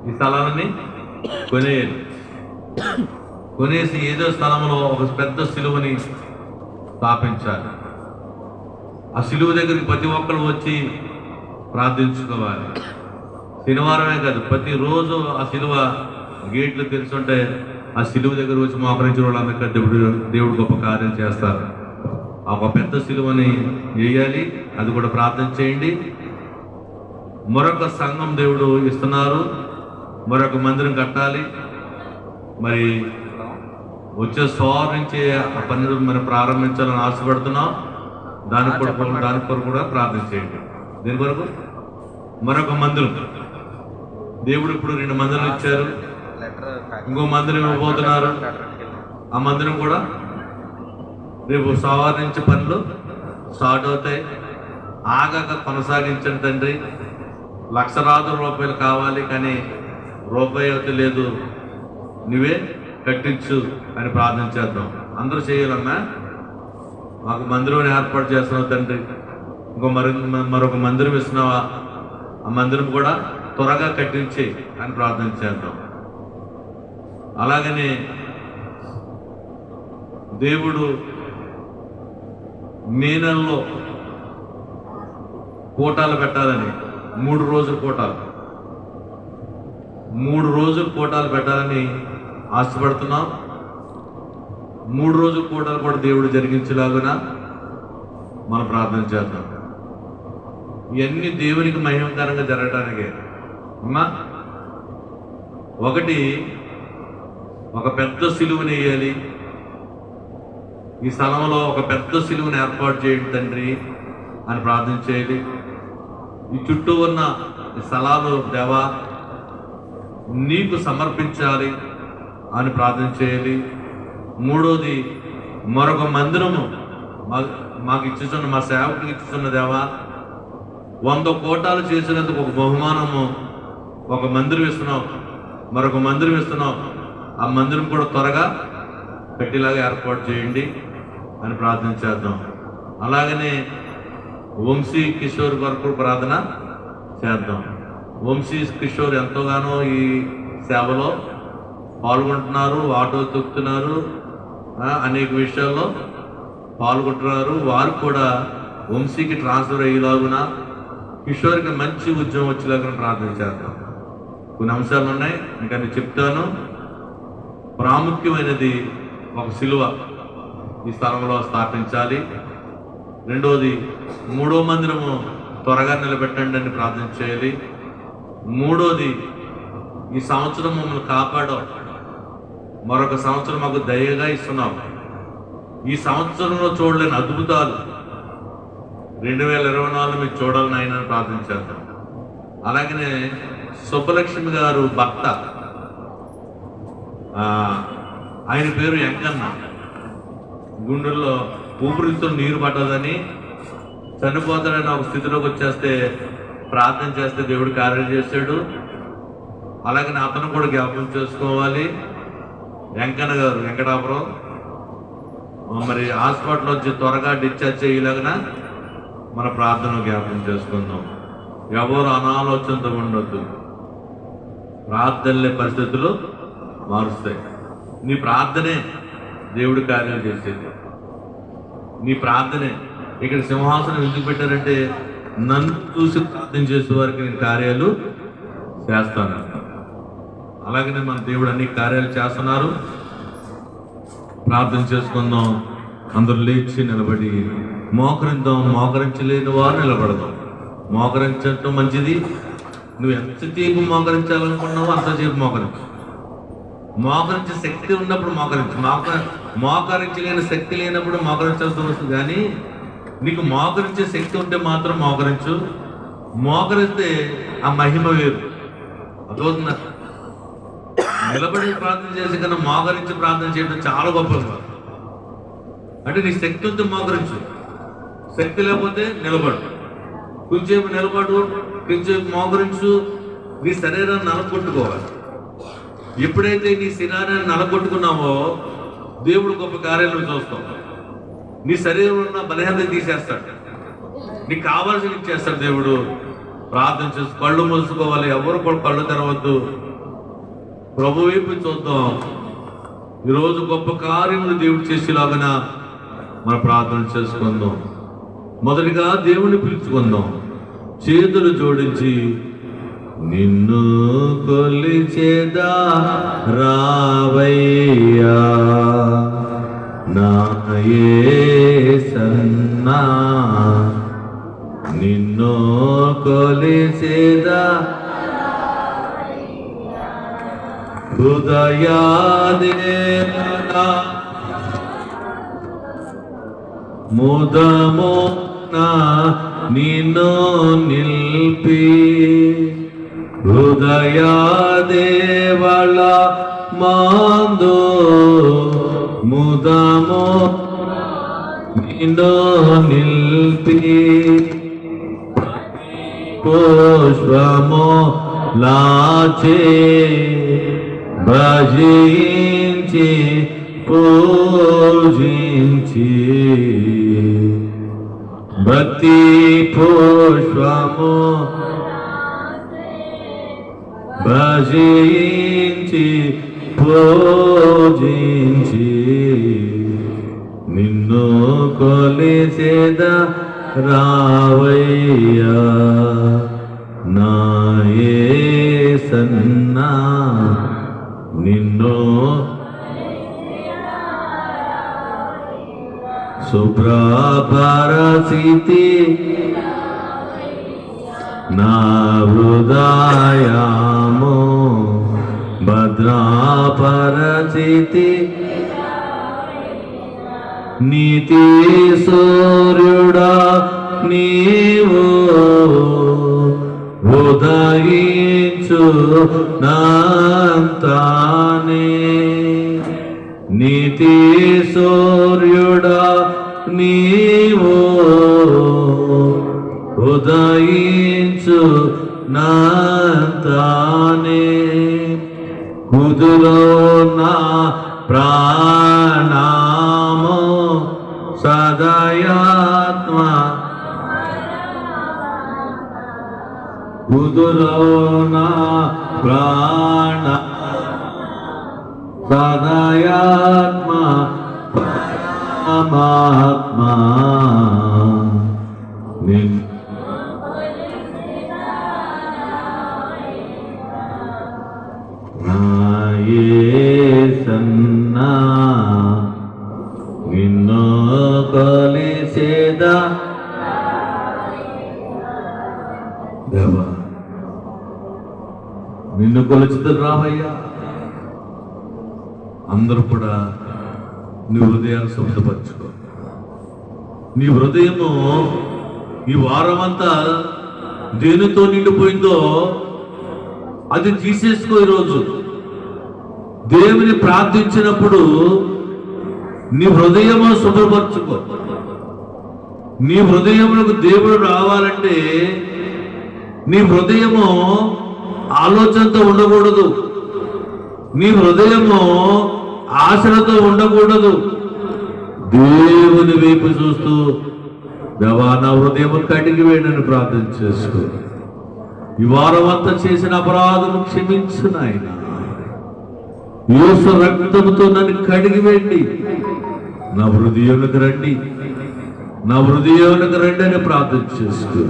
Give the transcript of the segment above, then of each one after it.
ఈ స్థలాన్ని కొనేయాలి. కొనేసి ఏదో స్థలంలో ఒక పెద్ద సిలువని స్థాపించాలి. ఆ సిలువ దగ్గరికి ప్రతి ఒక్కరు వచ్చి ప్రార్థించుకోవాలి. శనివారమే కాదు, ప్రతిరోజు ఆ సిలువ గేట్లు తెరిచుంటే ఆ సిలువ దగ్గర వచ్చి మోకరించిన వాళ్ళందరికీ దేవుడు గొప్ప కార్యం చేస్తారు. ఒక పెద్ద సిలువని వేయాలి, అది కూడా ప్రార్థన చేయండి. మరొక సంఘం దేవుడు ఇస్తున్నారు, మరొక మందిరం కట్టాలి. మరి వచ్చే సోమవారం నుంచి ఆ పనులు మనం ప్రారంభించాలని ఆశపడుతున్నాం. దాని కొరకు కూడా ప్రార్థన చేయండి. దీని కొరకు మరొక మందిరం దేవుడు ఇప్పుడు 2 మందిరం ఇచ్చారు, ఇంకో మందిరం ఇవ్వబోతున్నారు. ఆ మందిరం కూడా రేపు సోమవారం నుంచి పనులు స్టార్ట్ అవుతాయి. ఆగాక కొనసాగించండి తండ్రి. లక్షలాది రూపాయలు కావాలి, కానీ రూపాయి అయితే లేదు, నువ్వే కట్టించు అని ప్రార్థన చేద్దాం. అందరూ చేయాలమ్మా. మాకు మందిరం ఏర్పాటు చేస్తున్నావు తండ్రి, మరొక మందిరం ఇస్తున్నావా, ఆ మందిరం కూడా త్వరగా కట్టించి అని ప్రార్థన చేద్దాం. అలాగనే దేవుడు మే నెలలో కూటాలు పెట్టాలని 3 రోజుల కూటాలు 3 రోజుల కూటాలు పెట్టాలని ఆశపడుతున్నాం. 3 రోజుల కూటాలు కూడా దేవుడు జరిగించేలాగున మనం ప్రార్థన చేద్దాం. ఇవన్నీ దేవునికి మహిమకరంగా జరగటానికే అమ్మా. ఒకటి, ఒక పెద్ద సిలువని వేయాలి. ఈ స్థలంలో ఒక పెద్ద సిలువని ఏర్పాటు చేయండి తండ్రి అని ప్రార్థన చేయాలి. ఈ చుట్టూ ఉన్న స్థలాలు దేవా నీకు సమర్పించాలి అని ప్రార్థన చేయాలి. మూడోది, మరొక మందిరము మాకు ఇచ్చుతున్న, మా సేవకునికి ఇచ్చుతున్న దేవా 100 కోటాలు చేసినందుకు ఒక బహుమానము, ఒక మందిరం ఇస్తున్నావు, మరొక మందిరం ఇస్తున్నావు. ఆ మందిరం కూడా త్వరగా కట్టేలాగా ఏర్పాటు చేయండి అని ప్రార్థన చేద్దాం. అలాగనే వంశీ కిషోర్ కొరకు ప్రార్థన చేద్దాం. వంశీ కిషోర్ ఎంతోగానో ఈ సేవలో పాల్గొంటున్నారు, ఆటో తొక్కుతున్నారు, అనేక విషయాల్లో పాల్గొంటున్నారు. వారు కూడా వంశీకి ట్రాన్స్ఫర్ అయ్యేలాగున, కిషోర్కి మంచి ఉద్యోగం వచ్చేలాగా ప్రార్థన చేద్దాం. కొన్ని అంశాలు ఉన్నాయి, ఇంకా నేను చెప్తాను. ప్రాముఖ్యమైనది ఒక సిలువ ఈ స్థలంలో స్థాపించాలి. రెండోది, 3వ మందిరము త్వరగా నిలబెట్టండి అని ప్రార్థన చేయాలి. మూడోది, ఈ సంవత్సరం మమ్మల్ని కాపాడావు, మరొక సంవత్సరం మాకు దయగా ఇస్తున్నావు. ఈ సంవత్సరంలో చూడలేని అద్భుతాలు 2024 మీకు చూడాలని ఆయన ప్రార్థన చేద్దాం. అలాగనే సుబ్బలక్ష్మి గారు భర్త, ఆయన పేరు వెంకన్న, గుండెల్లో ఊపిరితో నీరు పట్టదని చనిపోతాడని ఒక స్థితిలోకి వచ్చేస్తే ప్రార్థన చేస్తే దేవుడు కార్యం చేశాడు. అలాగనే అతను కూడా జ్ఞాపకం చేసుకోవాలి. వెంకన్న గారు వెంకటాపురం, మరి హాస్పిటల్ వచ్చి త్వరగా డిశ్చార్జ్ అయ్యేలాగా మన ప్రార్థన జ్ఞాపకం చేసుకుందాం. ఎవరు అనాలోచనతో ఉండొద్దు. ప్రార్థనలే పరిస్థితులు మారుస్తాయి. నీ ప్రార్థనే దేవుడి కార్యాలు చేసేది. నీ ప్రార్థనే. ఇక్కడ సింహాసనం ఎందుకు పెట్టారంటే, నన్ను చూసి ప్రార్థన చేసే వారికి నేను కార్యాలు చేస్తాను. అలాగనే మన దేవుడు అన్ని కార్యాలు చేస్తున్నారు. ప్రార్థన చేసుకుందాం. అందరూ లేచి నిలబడి మోకరిద్దాం. మోకరించలేని వారు నిలబడదాం. మోకరించడం మంచిది. నువ్వు ఎంతసేపు మోకరించాలనుకున్నావో అంతసేపు మోకరించు. మోకరించే శక్తి ఉన్నప్పుడు మోకరించు. మోకరించలేని శక్తి లేనప్పుడు మోకరించాల్సి వస్తుంది. కానీ నీకు మోకరించే శక్తి ఉంటే మాత్రం మోకరించు. మోకరిస్తే ఆ మహిమ వేరు. అదవుతుందా? నిలబడి ప్రార్థన చేసి కన్నా మోకరించి ప్రార్థన చేయడం చాలా గొప్పది. అంటే నీ శక్తి ఉంటే మోకరించు, శక్తి లేకపోతే నిలబడు. కొంచెంసేపు నిలబడు, కొంచెంసేపు మోకరించు. నీ శరీరాన్ని నలగొట్టుకోవాలి. ఎప్పుడైతే నీ శరీరాన్ని నలగొట్టుకున్నావో దేవుడు గొప్ప కార్యాలను చూస్తావు. నీ శరీరంలో ఉన్న బలహీనత తీసేస్తాడు. నీకు కావాల్సిన ఇచ్చేస్తాడు దేవుడు. ప్రార్థన చేసి కళ్ళు మూసుకోవాలి. ఎవరు కూడా కళ్ళు తెరవద్దు. ప్రభు వైపు చూద్దాం. ఈరోజు గొప్ప కార్యములు దేవుడు చేసేలాగా మన ప్రార్థన చేసుకుందాం. మొదటిగా దేవుని పిలుచుకుందాం, చేతులు జోడించి. నిన్ను కొలిచేదా రావయ్యా నా యేసన్నా, నిన్ను కొలిచేదా హృదయాదేనా ముదమున నిన్ను నిల్పి, హృదయాదేవళ మాందో ముదము నిన్ను నిల్పి, పుష్పము లాచే భజించి పూజించి, భక్తి పుష్పము భజించి పూజించి, నిన్ను కొలిసేదా రావయ్యా నా యేసన్నా, నిన్ను శుభ్రపరచితి నా హృదయము, భద్రపరచితి నీతి సూర్యుడా నీవు, ఉదయించు నాంతానే, నీతి సూర్యుడా నీవు, ఉదయించు నాంతానే, కుదురో నా ప్రాణము సదయాత్మ, కుదురో నా ప్రాణ సదయాత్మ పరమాత్మా, నా యేసన్నా, నిన్ను కొలిసేదా దేవా, నిన్ను కొలిచితే రావయ్యా. అందరూ కూడా నీ హృదయాన్ని శుద్ధపరచుకో. నీ హృదయము ఈ వారమంతా దేనితో నిండిపోయిందో అది తీసేసుకో. ఈరోజు దేవుని ప్రార్థించినప్పుడు నీ హృదయము శుభ్రపరచుకో. నీ హృదయములకు దేవుడు రావాలంటే నీ హృదయము ఆలోచనతో ఉండకూడదు, నీ హృదయము ఆశలతో ఉండకూడదు. దేవుని వైపు చూస్తూ దేవా నా హృదయం కడిగి వేయనని ప్రార్థన చేసుకో. ఈ వారం అంతా చేసిన అపరాధము క్షమించు నాయన, యేసు రక్తముతో నన్ను కడిగి వేయండి, నా హృదయంలోకి రండి, నా హృదయంలోకి రండి అని ప్రార్థన చేసుకో.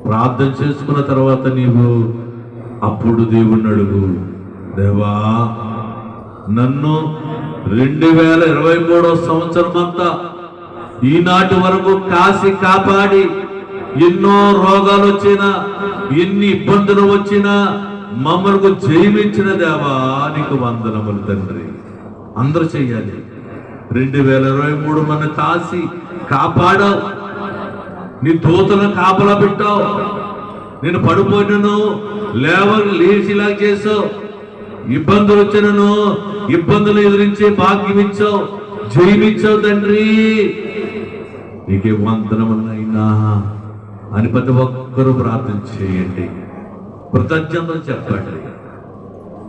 ప్రార్థన చేసుకున్న తర్వాత నీవు అప్పుడు దేవుణ్ణి అడుగు, దేవా నన్ను 2023 సంవత్సరం అంతా ఈనాటి వరకు కాసి కాపాడి, ఎన్నో రోగాలు వచ్చినా ఎన్ని ఇబ్బందులు వచ్చినా మమ్మల్ని జయమించిన దేవా నీకు వందనములు తండ్రి. అందరూ చెయ్యాలి. 2023 మన కాసి కాపాడావు, నీ దూతలను కాపలా పెట్టావు, నేను పడిపోయినను లేచిలా చేసావు, ఇబ్బందులు వచ్చినను ఇబ్బందులు ఎదిరించే భాగ్యం ఇచ్చావు, జయమిచ్చావు తండ్రి, నీకే వందనములైనా అని ప్రతి ఒక్కరూ ప్రార్థన చేయండి, కృతజ్ఞతలు చెప్పండి.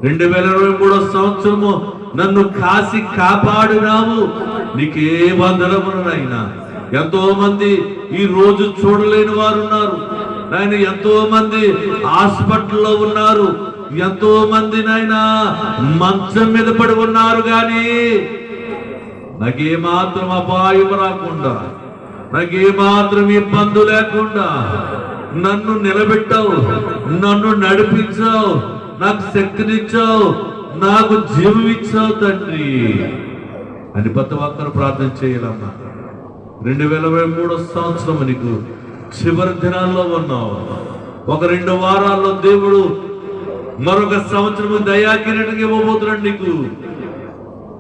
2023 సంవత్సరము నన్ను కాసి కాపాడినావు, నీకే వందనములైనా. ఎంతో మంది ఈ రోజు చూడలేని వారు ఉన్నారు నాయన, ఎంతో మంది హాస్పిటల్లో ఉన్నారు, ఎంతో మంది నాయనా మంచం మీద పడి ఉన్నారు కానీ నాకేమాత్రం అపాయం రాకుండా, నాకేమాత్రం ఇబ్బంది లేకుండా నన్ను నిలబెట్టావు, నన్ను నడిపించావు, నాకు శక్తినిచ్చావు, నాకు జీవం ఇచ్చావు తండ్రి అని ప్రతి ఒక్కరు ప్రార్థన చేయాలమ్మా. 2023 సంవత్సరం నీకు చివరి దినాల్లో ఉన్నావు. ఒక 2 వారాల్లో దేవుడు మరొక సంవత్సరము దయాకిరీటంగా ఇవ్వబోతున్నాడు నీకు.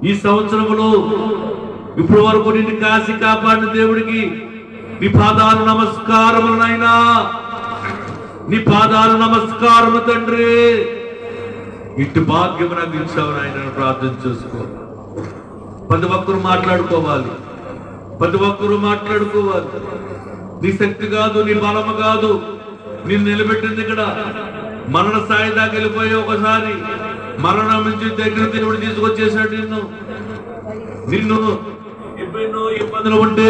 ఈ సంవత్సరంలో ఇప్పుడు వరకు నిన్ను కాసి కాపాడిన దేవుడికి నీ పాదాలు నమస్కారములనైనా, నీ పాదాలు నమస్కారము తండ్రి. ఇటు భాగ్యము నాకు ఇచ్చావు నాయన. ప్రార్థన చేసుకో. ప్రతి ఒక్కరు మాట్లాడుకోవాలి, ప్రతి ఒక్కరు మాట్లాడుకోవాలి. నీ శక్తి కాదు, నీ బలము కాదు నిన్ను నిలబెట్టింది. ఇక్కడ మరణ స్థాయి దాకా వెళ్ళిపోయి ఒకసారి మరణం నుంచి దగ్గర దేవుడు తీసుకొచ్చేసాడు నిన్ను ఎన్నో ఇబ్బందులు ఉంటే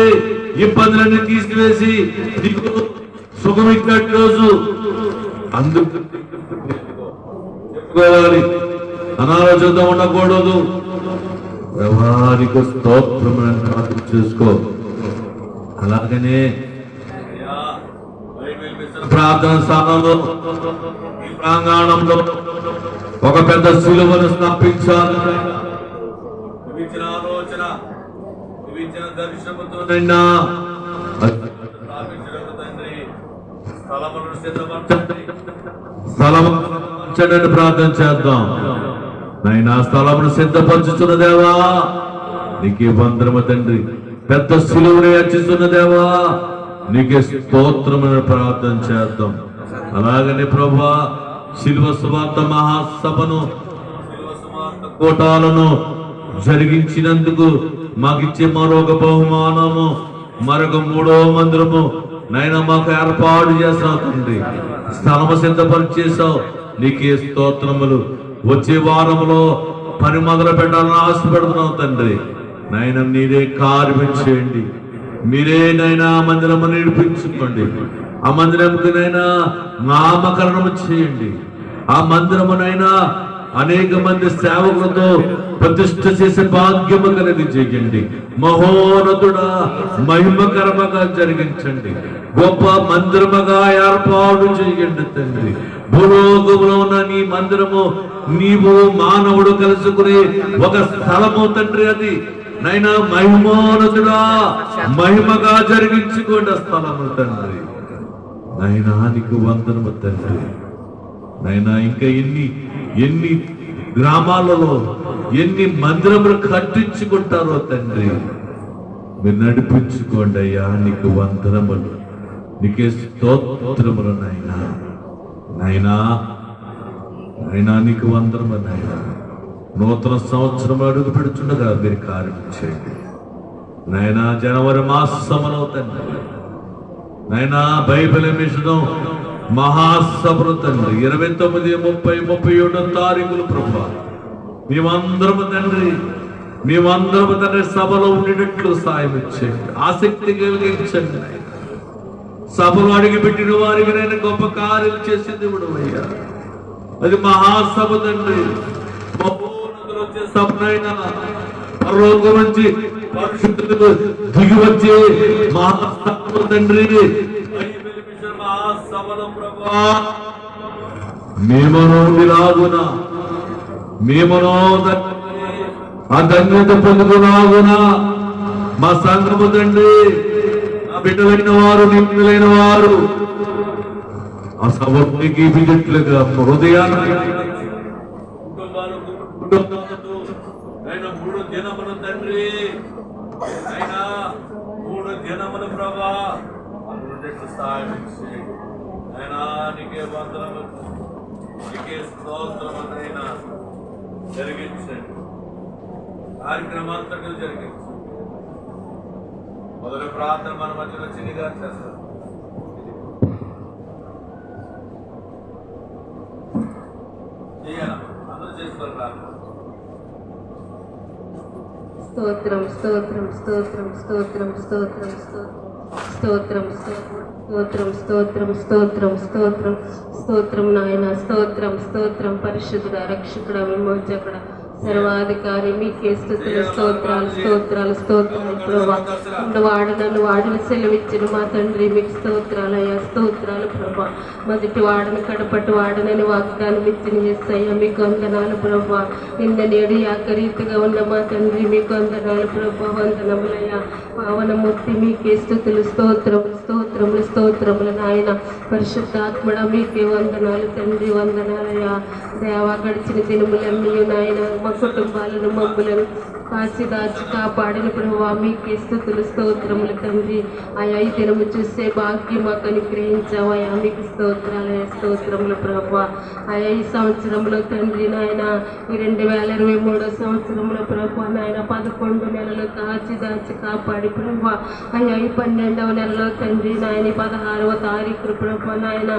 ఇబ్బందులన్నీ తీసివేసి నీకు సుఖం ఇచ్చాడు రోజు. అందుకు చెప్పుకోవాలి, అనాలోచనతో ఉండకూడదు. వ్యవహారిక స్తోత్రం చేసుకో. అలాగనే ప్రార్థన స్థానంలో ఈ ప్రాంగణంలో ఒక పెద్ద శిలువను స్థాపించాలి. ఆలోచన దర్శనముతో స్థలమును ప్రార్థన చేద్దాం. నైనా స్థలమును సిద్ధపరచుచున్న దేవా నీకే వందనము తండ్రి. పెద్ద శిలువను హెచ్చిస్తున్న దేవా నీకే స్తోత్రమైన ప్రార్థన చేద్దాం. అలాగనే ప్రభువా శిలువ సువార్త మహాసభను, కోటాలను జరిగించినందుకు మాకిచ్చే మరొక బహుమానము, మరొక 3వ మందిరము నైనా మాకు ఏర్పాటు చేసావు తండ్రి. స్థలము సిద్ధపరిచేసావు, నీకే స్తోత్రములు. వచ్చే వారంలో పని మొదలు పెట్టాలని ఆశపడుతున్నావు తండ్రి. నాయన మీరే కార్యం చేయండి, మీరే నైనా మందిరము నడిపించుకోండి. ఆ మందిరంకి నైనా నామకరణము చేయండి. ఆ మందిరమునైనా అనేక మంది సేవకులతో ప్రతిష్ఠ చేసే భాగ్యము కలిగి చేయండి. మహోన్నతుడా మహిమకరముగా జరిగించండి. గొప్ప మందిరముగా ఏర్పాటు చేయండి తండ్రి. భూలోకములో ఉన్న నీ మందిరము నీవు మానవుడు కలుసుకుని ఒక స్థలము తండ్రి. అది నైనా మహిమోన్నతుడా మహిమగా జరిగించుకోండి స్థలము తండ్రి. నైనా నీకు వందనము తండ్రి. నైనా ఇంకా ఎన్ని గ్రామాలలో ఎన్ని మందిరములు కట్టించుకుంటారో తండ్రి. మీరు నడిపించుకోండి అయ్యా. నీకు వందనములు, నీకే స్తోత్రములు నాయనా. నాయనా నాయనా నీకు వందనములు నాయనా. నూతన సంవత్సరం అడుగు పెడుతుండగా మీరు కార్యం చేయండి నాయనా. జనవరి మాసములో తండ్రి నాయనా బైబిల్ మిషను మహాసభలు తండ్రి 29, 30, 31 తారీఖులు ప్రభా మేమందరము తండ్రి, మేమందరము తండ్రి సభలో ఉండేటట్లు సాయం ఇచ్చేయండి. ఆసక్తి కలిగించండి. సభలో అడిగిపెట్టిన వారికి నేను గొప్ప కార్యం చేసింది ఇప్పుడు అయ్యా. అది మహాసభ తండ్రి. వచ్చే సభనైనా పరలోకం నుంచి పరిశుద్ధులు దిగి వచ్చే మహాసభ తండ్రి. మేమనోలాగున మేమనో ఆ ధన్యత పొందుకులాగున మా సంఘము తండ్రి, ఆ బిడ్డలైన వారు, నిపుణులైన వారు ఆ సభకి బిడ్డట్లుగా హృదయాన్ని ఆయన 3 దినములు తండ్రి, ఆయన 3 దినములు ప్రభా ఆయన నీకే వందనము, నీకే స్తోత్రములైనా జరిగించండి. కార్యక్రమాంతర్గత జరిగించండి. మొదటి ప్రార్థన మన మధ్యలో చిన్నగా చేస్తారు. అందరూ చేసుకోవాలి. స్తోత్రం స్తోత్రం స్తోత్రం స్తోత్రం స్తోత్రం స్తోత్రం. స్తోత్రం స్తోత్రం స్తోత్రం స్తోత్రం స్తోత్రం స్తోత్రం నాయన స్తోత్రం స్తోత్రం పరిశుద్ధుడ రక్షకుడ విమోచకుడ సర్వాధికారి మీకే స్తుతులు స్తోత్రాలు స్తోత్రాలు స్తోత్రాలు ప్రభా నన్ను వాడిని సెలవిచ్చిన మా తండ్రి మీకు స్తోత్రాలయ్యా స్తోత్రాలు ప్రభా మొదటి వాడని కడపటి వాడనని వాగ్దానం ఇచ్చిన యేసయ్యా మీకు వందనాలు ప్రభా నిన్న నేడు ఏకరీతిగా ఉన్న మా తండ్రి మీకు వందనాలు ప్రభా వందనములయ్యా పావనమూర్తి మీకే స్తుతులు స్తోత్రములు స్తోత్రములు స్తోత్రములు నాయన పరిశుద్ధాత్మడ మీకే వందనాలు తండ్రి వందనాలయ్యా దేవా గడిచిన దినములన్నీ నాయన మా కుటుంబాలను మమ్ములను కాచి దాచి కాపాడిన ప్రభువా మీకే స్తుతులు స్తోత్రములు తండ్రి ఆయా ఈ దినము చూసే భాగ్యం మాకు అనుగ్రహించావయ్యా మీకు స్తోత్రాలయ స్తోత్రములు ప్రభువా ఆయా ఈ సంవత్సరంలో తండ్రి నాయన ఈ 2023 సంవత్సరంలో ప్రభువా నాయన 11 నెలలు కాచి దాచి కాపాడి ప్రభువా ఆయా ఈ 12వ నెలలో తండ్రి నాయన 16వ తారీఖు ప్రభువా నాయన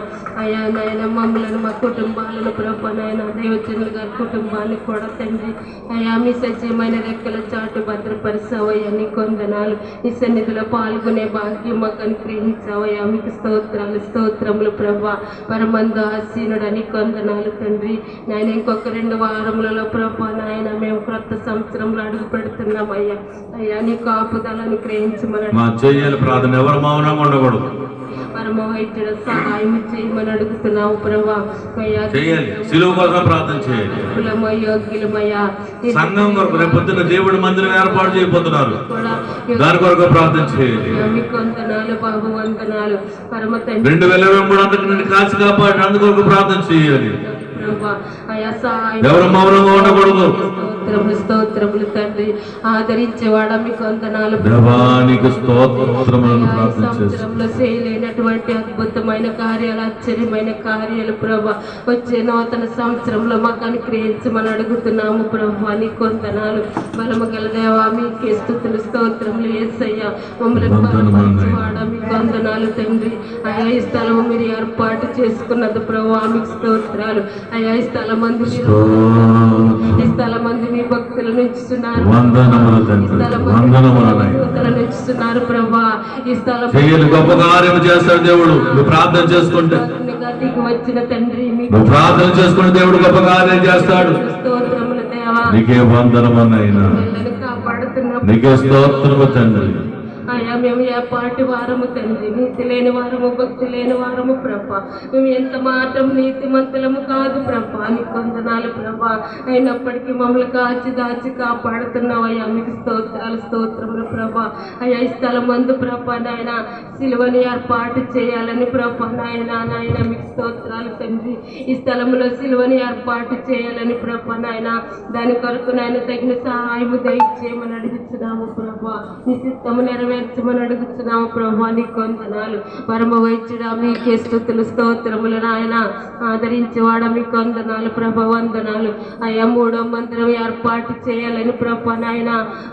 ఆయా నాయన మమ్మలను మా కుటుంబాలను ప్రభువా నాయన దేవచనులు గారి కుటుంబాన్ని కూడా తండ్రి అయా మీ సత్యమైన రెక్కల చాటు భద్రపరిచావయ్యా నీ కొందనాలు ఈ సన్నిధిలో పాల్గొనే భాగ్యం మాకు అనుగ్రహించావయ్యా మీకు స్తోత్రాలు స్తోత్రములు ప్రభా పరమంద ఆసీనుడు అని కొందనాలు తండ్రి నాయన ఇంకొక 2 వారములలో ప్రభా నాయన మేము క్రొత్త సంవత్సరంలో అడుగు పెడుతున్నామయ్యా అయ్యా నీ కాపుదలను అనుగ్రహించమని ప్రార్థన ఎవరు మౌనంగా ఉండకూడదు పరమ వైద్యుడ సహాయం చేయమని అడుగుతున్నావు ప్రభా శిలువ కోసం ప్రార్థన చేయాలి సంఘం కొరకు రేపు పొద్దున దేవుడి మందిరం ఏర్పాటు చేయబోతున్నారు దాని కొరకు ప్రార్థన చేయాలి మీకు వందనాలు బాబు వందనాలు పరమ తండ్రి 2023 అంతకు నుండి కాచి కాపాడి అందుకొరకు ప్రార్థన చేయాలి ఎవరు మౌనంగా ఉండకూడదు స్తోత్రములు తండ్రి ఆదరించేవాడా మీకు వందనాలు సంవత్సరంలో చేయలేనటువంటి అద్భుతమైన కార్యాలు ఆశ్చర్యమైన కార్యాలు ప్రభా వచ్చే నూతన సంవత్సరంలో మాకు అనుగ్రహించమని అడుగుతున్నాము ప్రభా నీ వందనాలు బలము గల దేవా మీకే స్తుతులు స్తోత్రములు యేసయ్యా మమ్మల్ని బలపరిచేవాడా మీకు వందనాలు తండ్రి అయా ఈ స్థలము మీరు ఏర్పాటు చేసుకున్నది ప్రభా మీకు స్తోత్రాలు అయా ఈ స్థలమందు ఈ స్థలమందు మీ భక్తుల నుంచుతున్నారు నుంచుతున్నారు ప్రభా ఈ స్థలం గొప్ప కార్యం చేస్తాడు దేవుడు ప్రార్థన చేసుకుంటే వచ్చిన తండ్రి ప్రార్థన చేసుకుంటే దేవుడు గొప్ప కార్యం చేస్తాడు స్తోత్రములు దేవా నీకే వందనమన్నైనా కాపాడుతున్న నీకే స్తోత్రము తండ్రి అయ్యా మేము ఏ పాటి వారము తండ్రి నీతి లేని వారము భక్తి లేని వారము ప్రభా మేము ఎంత మాత్రం నీతిమంతులము కాదు ప్రభా నీ కొందనాలు ప్రభా అయినప్పటికీ మమ్మల్ని కాచి దాచి కాపాడుతున్నావు అయ్యా మీకు స్తోత్రాలు స్తోత్రములు ప్రభా అయ్యా ఈ స్థలం మందు ప్రభా నాయన సిలువని ఏర్పాటు చేయాలని ప్రభా నాయన మీకు స్తోత్రాలు తండ్రి ఈ స్థలంలో సిలువని ఏర్పాటు చేయాలని ప్రభా నాయన దాని కొరకు నాయన తగిన సహాయము దయచేయమని అడుగుతున్నాము ప్రభా నీ చిత్తము నెరవేర్చమని అడుగుతున్నాము ప్రభా నీ కొందనాలు పరమ వైద్యుడా మీకే స్తుతులు స్తోత్రములు నాయన ఆదరించేవాడ మీ కొందనాలు ప్రభా వందనాలు అయా 3వ మందిరం ఏర్పాటు చేయాలని ప్రభా నాయన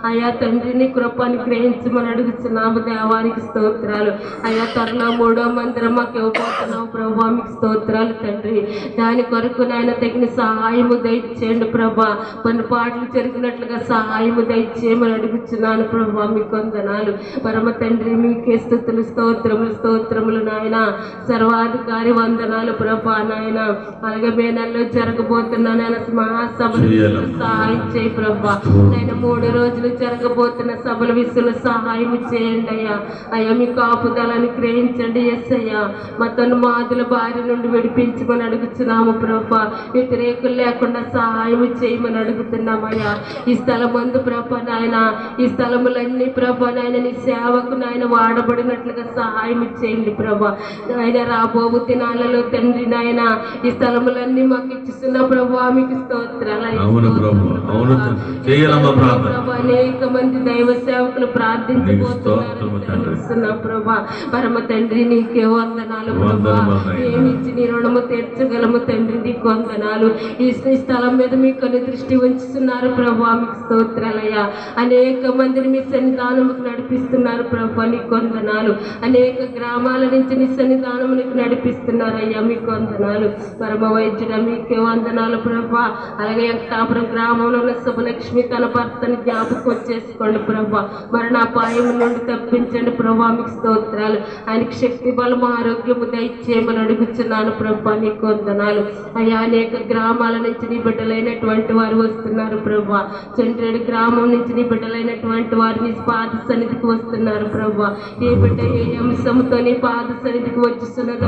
అయా తండ్రిని కృపని గ్రహించమని అడుగుతున్నాము దేవానికి స్తోత్రాలు అయా త్వరలో 3వ మందిరం మాకు ఇవ్వబోతున్నాము ప్రభా మీకు స్తోత్రాలు తండ్రి దాని కొరకు నాయన తగిన సహాయము దయచేయండి ప్రభా కొన్ని పాటలు జరిగినట్లుగా సహాయము దయచేయమని అడుగుతున్నాను ప్రభా మీ కొందనాలు పరమ తండ్రి మీకే స్తుతులు స్తోత్రములు స్తోత్రములు నాయన సర్వాధికారి వందనాలు ప్రభా నాయన అలాగే మే నెలలో జరగబోతున్న మహాసభలు సహాయం చేయి ప్రభా నేను 3 రోజులు జరగబోతున్న సభల విషయంలో సహాయం చేయండి అయ్యా మీ కాపుదలను గ్రహించండి ఎస్ అయ్యా మా మాదుల బారి నుండి విడిపించమని అడుగుతున్నాము ప్రభా వ్యతిరేకులు లేకుండా సహాయం చేయమని అడుగుతున్నామయ్యా ఈ స్థలం మందు ప్రభా నాయన ఈ స్థలములన్నీ ప్రభా నాయన నీ సేవకు నాయన వాడబడినట్లుగా సహాయం చేయండి ప్రభా నాయన రాబోవు దినాలలో తండ్రి నాయన ఈ స్థలములన్నీ మాకు ఇచ్చిస్తున్న ప్రభా మీకు స్తోత్రాలు అనేక మంది దైవ సేవకులు ప్రార్థించబోతున్నారు ప్రభా పరమ తండ్రి నీకే వందనాలు ప్రభా ఏమిచ్చి నీ రుణము తీర్చగలము తండ్రి నీకు వందనాలు ఈ స్థలం మీద మీకు దృష్టి ఉంచుతున్నారు ప్రభా మీకు స్తోత్రాలయ్యా అనేక మందిని మీ సన్నిధానముకు నడిపిస్తున్నారు చేస్తున్నారు ప్రభా, నీకు వందనాలు. అనేక గ్రామాల నుంచి నీ సన్నిధానం నీకు నడిపిస్తున్నారయ్యా, మీకు వందనాలు. పరమ వైద్యుడ మీకే వందనాలు ప్రభా. అలాగే వెంకటాపురం గ్రామంలో ఉన్న శుభలక్ష్మి తన భర్తని జ్ఞాపకం చేసుకోండి ప్రభా, మరణాపాయం నుండి తప్పించండి ప్రభా, మీకు స్తోత్రాలు. ఆయనకి శక్తి బలం ఆరోగ్యము దయచేయమని అడుగుతున్నాను ప్రభా, నీకు వందనాలు. అయ్యా అనేక గ్రామాల నుంచి నీ బిడ్డలైనటువంటి వారు వస్తున్నారు ప్రభా. చంద్రుడి గ్రామం నుంచి నీ బిడ్డలైనటువంటి వారు నీ పాద సన్నిధికి వస్తున్నారు ప్రభా. ఏ బిడ్డ ఏ అంశంతో నీ పాద సన్నిధికి వచ్చిస్తున్నదో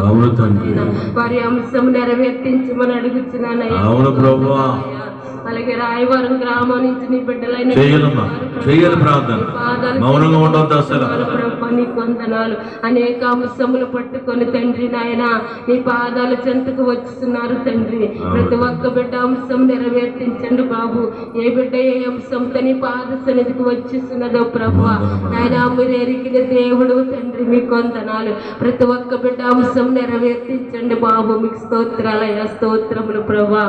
వారి అంశం నెరవేర్తించమని అడుగుతున్నానయ్యా. అలాగే రాయవరం గ్రామం నుంచి నీ బిడ్డలైన నీకు వందనాలు. అనేక అంశములు పట్టుకొని తండ్రి నాయన నీ పాదాల చెంతకు వచ్చిస్తున్నారు తండ్రి. ప్రతి ఒక్క బిడ్డ అంశం నెరవేర్తించండి బాబు. ఏ బిడ్డ ఏ అంశంతో నీ పాద సన్నిధికి వచ్చిస్తున్నదో ప్రభు ఆయన మీరు ఎరిగిన దేవుడు తండ్రి, మీకు వందనాలు. ప్రతి ఒక్క బిడ్డ అంశం నెరవేర్తించండి బాబు, మీకు స్తోత్రాలయ్యా, స్తోత్రములు ప్రభా.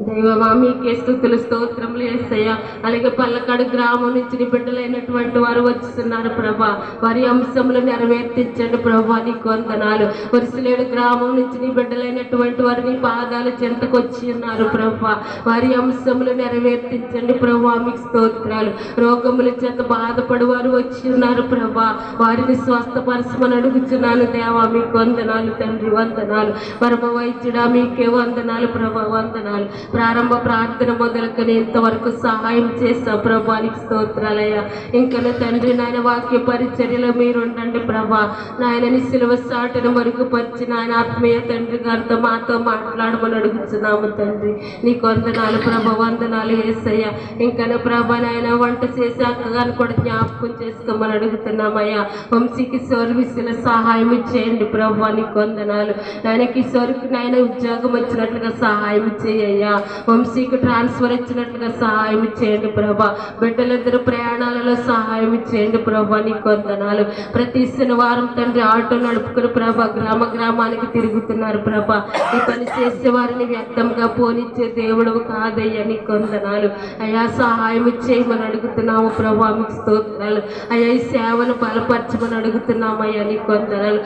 దైవమా మీకే స్తుతులు స్తోత్రములు యేసయ్యా. అలాగే పల్లకాడు గ్రామం నుంచి నీ బిడ్డలైనటువంటి వారు వచ్చిస్తున్నారు ప్రభా, వారి అంశములు నెరవేర్తించండి ప్రభా, నీకు వందనాలు. వరుసలేడు గ్రామం నుంచి నీ బిడ్డలైనటువంటి వారు నీ పాదాల చెంతకు వచ్చి ఉన్నారు ప్రభా, వారి అంశములు నెరవేర్తించండి ప్రభా, మీకు స్తోత్రాలు. రోగముల చేత బాధపడి వారు వచ్చి ఉన్నారు ప్రభా, వారిని స్వస్థపరచమని అడుగుతున్నాను దేవా, మీకు వందనాలు తండ్రి, వందనాలు. పరమ వైద్యుడా మీకే వందనాలు ప్రభా, వందనాలు. ప్రారంభ ప్రార్థన మొదలుకొని ఇంతవరకు సహాయం చేస్తావు ప్రభా, నీకు స్తోత్రాలయ్యా. ఇంకా తండ్రి నాయన వాక్య పరిచర్యలో మీరు ఉండండి ప్రభా. నాయనని సిలువ సాటును మరుగుపరిచి నాయన ఆత్మీయ తండ్రి గారితో మాతో మాట్లాడమని అడుగుతున్నాము తండ్రి, నీకు వందనాలు ప్రభా, వందనాలు యేసయ్యా. ఇంకా ప్రభా నాయన వంట చేసి అక్కగాని కూడా జ్ఞాపకం చేసుకోమని అడుగుతున్నామయ్యా. వంశీ కిషోర్ విషయంలో సహాయం చేయండి ప్రభా, నీకు వందనాలు. నాయన కిషోర్కి నాయన ఉద్యోగం వచ్చినట్లుగా సహాయం చేయ్యా. వంశీకి ట్రాన్స్ఫర్ ఇచ్చినట్లుగా సహాయం చేయండి ప్రభా. బిడ్డలిద్దరు ప్రయాణాలలో సహాయం చేయండి ప్రభా, నీకు వందనాలు. ప్రతి శనివారం తండ్రి ఆటో నడుపుకుని ప్రభా గ్రామ గ్రామానికి తిరుగుతున్నారు ప్రభా. ఈ పని చేసే వారిని వ్యక్తంగా పోనిచ్చే దేవుడు కాదయ్యా, నీకు వందనాలు. అయ్యా సహాయం చేయమని అడుగుతున్నాము ప్రభా, మీకు స్తోత్రాలు. అయ్యా ఈ సేవను బలపరచమని అడుగుతున్నామయ్యా, నీకు వందనాలు.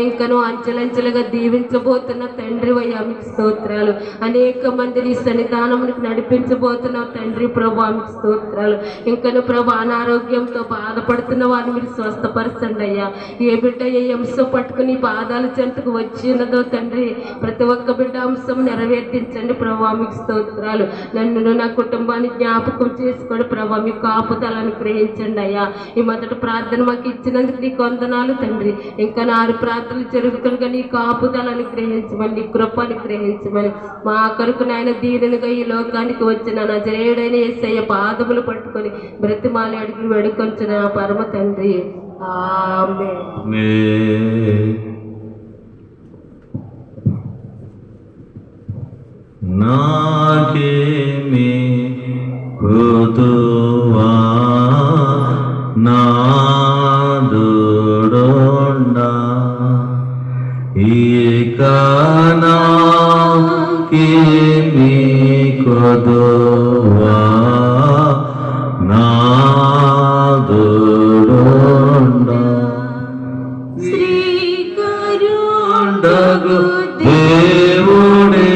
ఇంకను అంచెలంచెలుగా దీవించబోతున్న తండ్రి అయ్యా, మీకు స్తోత్రాలు. అనేక మంది నీ సన్నిధానమునికి నడిపించబోతున్నావు తండ్రి ప్రభా, మీకు స్తోత్రాలు. ఇంకను ప్రభా అనారోగ్యంతో బాధపడుతున్న వారిని మీరు స్వస్థపరచండి అయ్యా. ఏ బిడ్డ ఏ అంశం పట్టుకుని పాదాల చెంతకు వచ్చి ఉన్నదో తండ్రి, ప్రతి ఒక్క బిడ్డ అంశం నెరవేర్తించండి ప్రభా, మీకు స్తోత్రాలు. నన్ను నా కుటుంబాన్ని జ్ఞాపకం చేసుకోండి ప్రభా, మీ కాపుదలను గ్రహించండి అయ్యా. ఈ మొదటి ప్రార్థన మాకు ఇచ్చినందుకు నీకు వందనాలు తండ్రి. ఇంకా 6 ప్రార్థనలు జరుగుతుండగా నీ కాపుదలను గ్రహించమని, నీ కృపని గ్రహించమని, మా కొరకు నాయన దీనునిగా ఈ లోకానికి వచ్చిన నజరేయుడైన యేసయ్య పాదములు పట్టుకొని బ్రతిమాలి అడిగి వేడుకొంచిన పరమ తండ్రి, ఆమేన్. నాకేమి కొదువా నాదుడొండా ఇక నాకేమి కొదువా నాదుడొండా శ్రీకరుండగు దేవుడే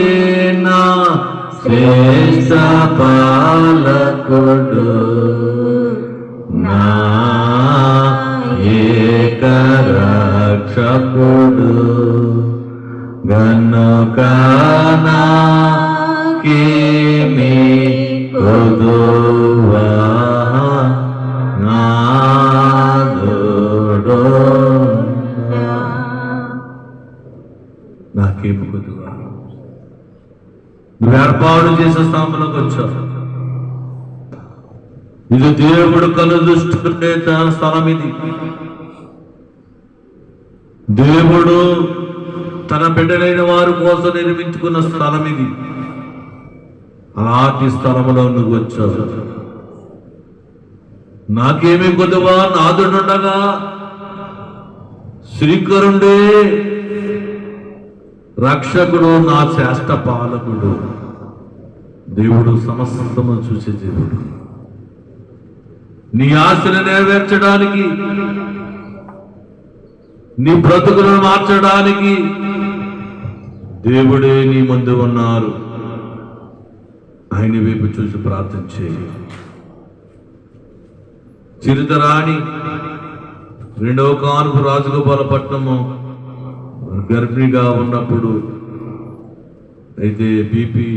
నా శ్రేష్ఠ పాలకుడు, నా ఏక రక్షకుడు. గనుక నాకేమి కొదువా నాదుడొండా. నాకేమి కొదువా? నువ్వు ఏర్పాటు చేసే స్థానంలోకి వచ్చావు. ఇది దేవుడు కను దృష్టికుండే స్థలం. ఇది దేవుడు తన బిడ్డలైన వారి కోసం నిర్మించుకున్న స్థలం. ఇది అలాంటి స్థలంలో నువ్వు వచ్చావు. నాకేమీ కొద్దివా నాదుడుండగా శ్రీకరుండే రక్షకుడు, నా శ్రేష్ఠ పాలకుడు. దేవుడు సమస్తము చూసే దేవుడు. నీ ఆశలు నెరవేర్చడానికి, నీ బ్రతుకులను మార్చడానికి దేవుడే నీ ముందు ఉన్నారు. ఆయన వైపు చూసి ప్రార్థన చేయి. చిరుతరాణి రెండవ కానుపు రాజగోపాలపట్నము గర్భిణిగా ఉన్నప్పుడు అయితే బీపీ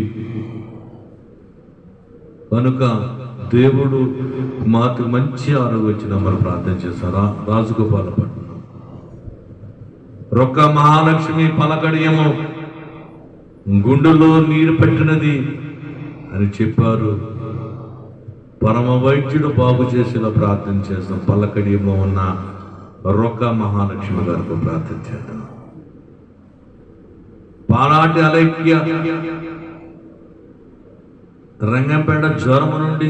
కనుక దేవుడు మాకు మంచి ఆరోగ్యం వచ్చిన మనం ప్రార్థన చేస్తారా. రాజగోపాలపట్నం రొక్క మహాలక్ష్మి పలకడియము గుండెలో నీరు పెట్టినది అని చెప్పారు. పరమ వైద్యుడు బాగు చేసిన ప్రార్థన చేస్తాం. పలకడియంలో ఉన్న రొక్క మహాలక్ష్మి గారికి ప్రార్థన చేద్దాం. పాలాటి అలైక్య రంగంపేట జ్వరము నుండి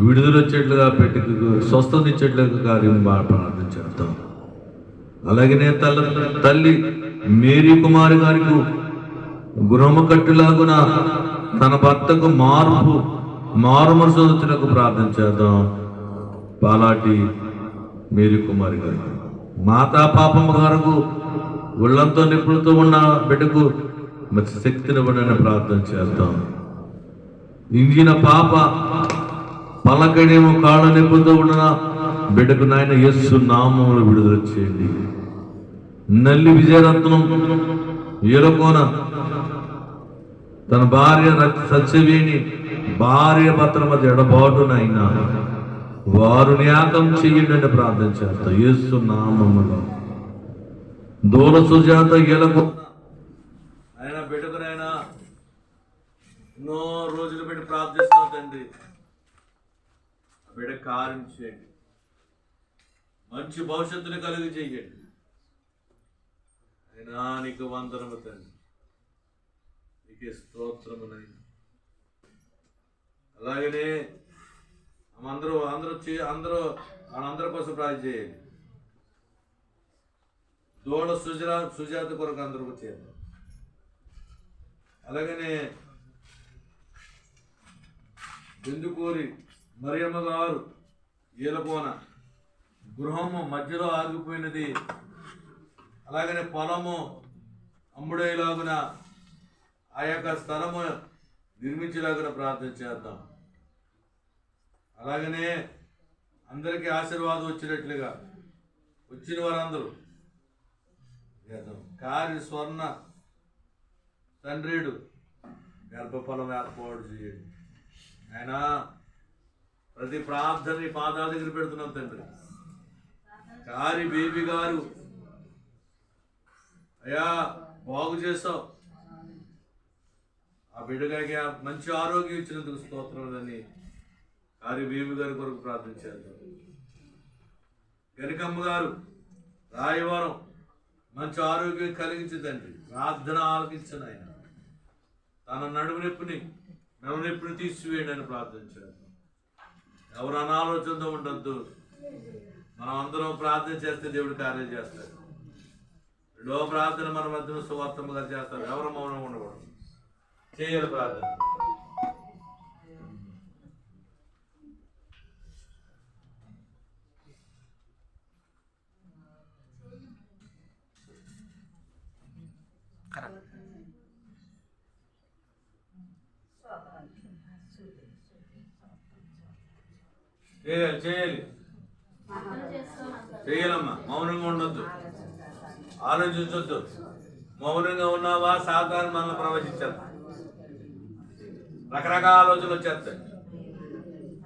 విడుదల వచ్చేట్లుగా పెట్టి స్వస్థత ఇచ్చేట్లుగా కార్యం ప్రార్థన చేద్దాం. అలాగనే తల్లి మేరీ కుమారి గారికి గృహము కట్టులాగున తన భర్తకు మారుమనసు వచ్చినకు ప్రార్థన చేద్దాం. పాలాటి మేరీ కుమారి గారికి మాతా పాపమ్మ గారికి ఒళ్ళంతో నిపుణులతో ఉన్న బిడ్డకు మంచి శక్తినివ్వడని ప్రార్థన చేద్దాం. ఇంగిన పాప పలకడేమో కాళ్ళ నిపుణులతో ఉన్న బిడ్డకు నాయన యేసు నామములో విడుదల చేయండి. నల్లి విజయరత్నం ఏలకోన తన భార్య సత్యవేణి భార్య భర్తల మధ్య ఎడబాటునైనా వారు న్యాయం చెయ్యండి అని ప్రార్థన చేస్తాం. యేసు నామములో దూల సుజాత ఏలకో ఆయన బిడ్డకునైనా ఎన్నో రోజులు పెట్టి ప్రార్థిస్తున్నాం తండ్రి. ఆ బిడ్డ కార్యం చేయండి, మంచి భవిష్యత్తుని కలిగి చెయ్యండి. అయినా నీకు వందనము తండ్రి, నీకే స్తోత్రమునైనా. అలాగనే అందరూ మనందరి కోసం ప్రార్థన చేయండి. దూడ సుజాత కొరకు అందరూ చేద్దాం. అలాగనే ఎందుకూరి మరియమ్మ గారు ఏలకోన గృహము మధ్యలో ఆగిపోయినది, అలాగనే పొలము అమ్ముడేలాగున ఆ యొక్క స్థలము నిర్మించేలాగున ప్రార్థన చేద్దాం. అలాగనే అందరికీ ఆశీర్వాదం వచ్చినట్లుగా వచ్చిన వారందరూ చేద్దాం. కారి స్వర్ణ తండ్రిడు గర్భఫలం ఏర్పాటు చేయండి. ఆయన ప్రతి ప్రార్థన పాదాల దగ్గర పెడుతున్నాం తండ్రి. కారి బేబీ గారు అయ్యా బాగు చేస్తావు, ఆ బిడ్డగారికి మంచి ఆరోగ్యం ఇచ్చినందుకు స్తోత్రాలని కారి బేబీ గారి కొరకు ప్రార్థన చేద్దాం. గరికమ్మ గారు రాయవరం మంచి ఆరోగ్యం కలిగించి తండ్రి ప్రార్థన ఆలకించిన ఆయన తన నడుము నొప్పిని తీసివేయండి అని ప్రార్థన చేద్దాం. ఎవరు అనాలోచనతో ఉండద్దు. మనం అందరం ప్రార్థన చేస్తే దేవుడు కార్యం చేస్తాడు. రెండో ప్రార్థన మన మధ్యన సువార్తమ్మ గారు చేస్తారు. ఎవరు మౌనం ఉండకూడదు, చేయాలి ప్రార్థన. చేయాలమ్మా, మౌనంగా ఉండొద్దు, ఆలోచించొద్దు. మౌనంగా ఉన్నావా సాధారణ మనల్ని ప్రవచించారు. రకరకాల ఆలోచనలు వచ్చేస్తాయి.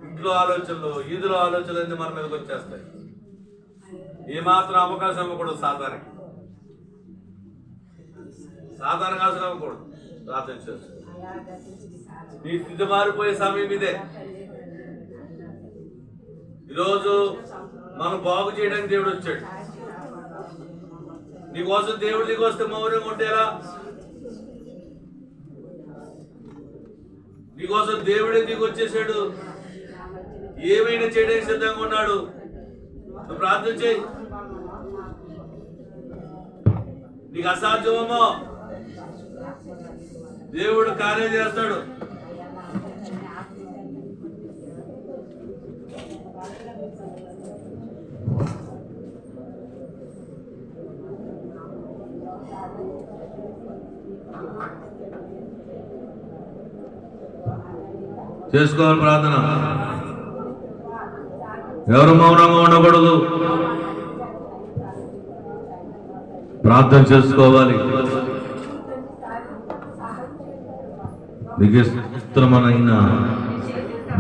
ఇంట్లో ఆలోచనలు, ఈదులో ఆలోచనలు అన్నీ మన మీదకి వచ్చేస్తాయి. ఏమాత్రం అవకాశం ఇవ్వకూడదు. సాధారణ ఆశలు ఇవ్వకూడదు. ప్రార్థన చేస్తూ నీ స్థితి మారిపోయే సమయం ఇదే. ఈరోజు మనం బాగు చేయడానికి దేవుడు వచ్చాడు. నీకోసం దేవుడు నీకు వస్తే మౌనంగా ఉంటేలా? నీకోసం దేవుడే నీకు వచ్చేసాడు. ఏమైనా చేయడానికి సిద్ధంగా ఉన్నాడు. నువ్వు ప్రార్థన చేయి. నీకు అసాధ్యమో దేవుడు కార్యం చేస్తాడు. చేసుకోవాలి ప్రార్థన. ఎవరు మౌనంగా ఉండకూడదు, ప్రార్థన చేసుకోవాలి. దిగస్తమైన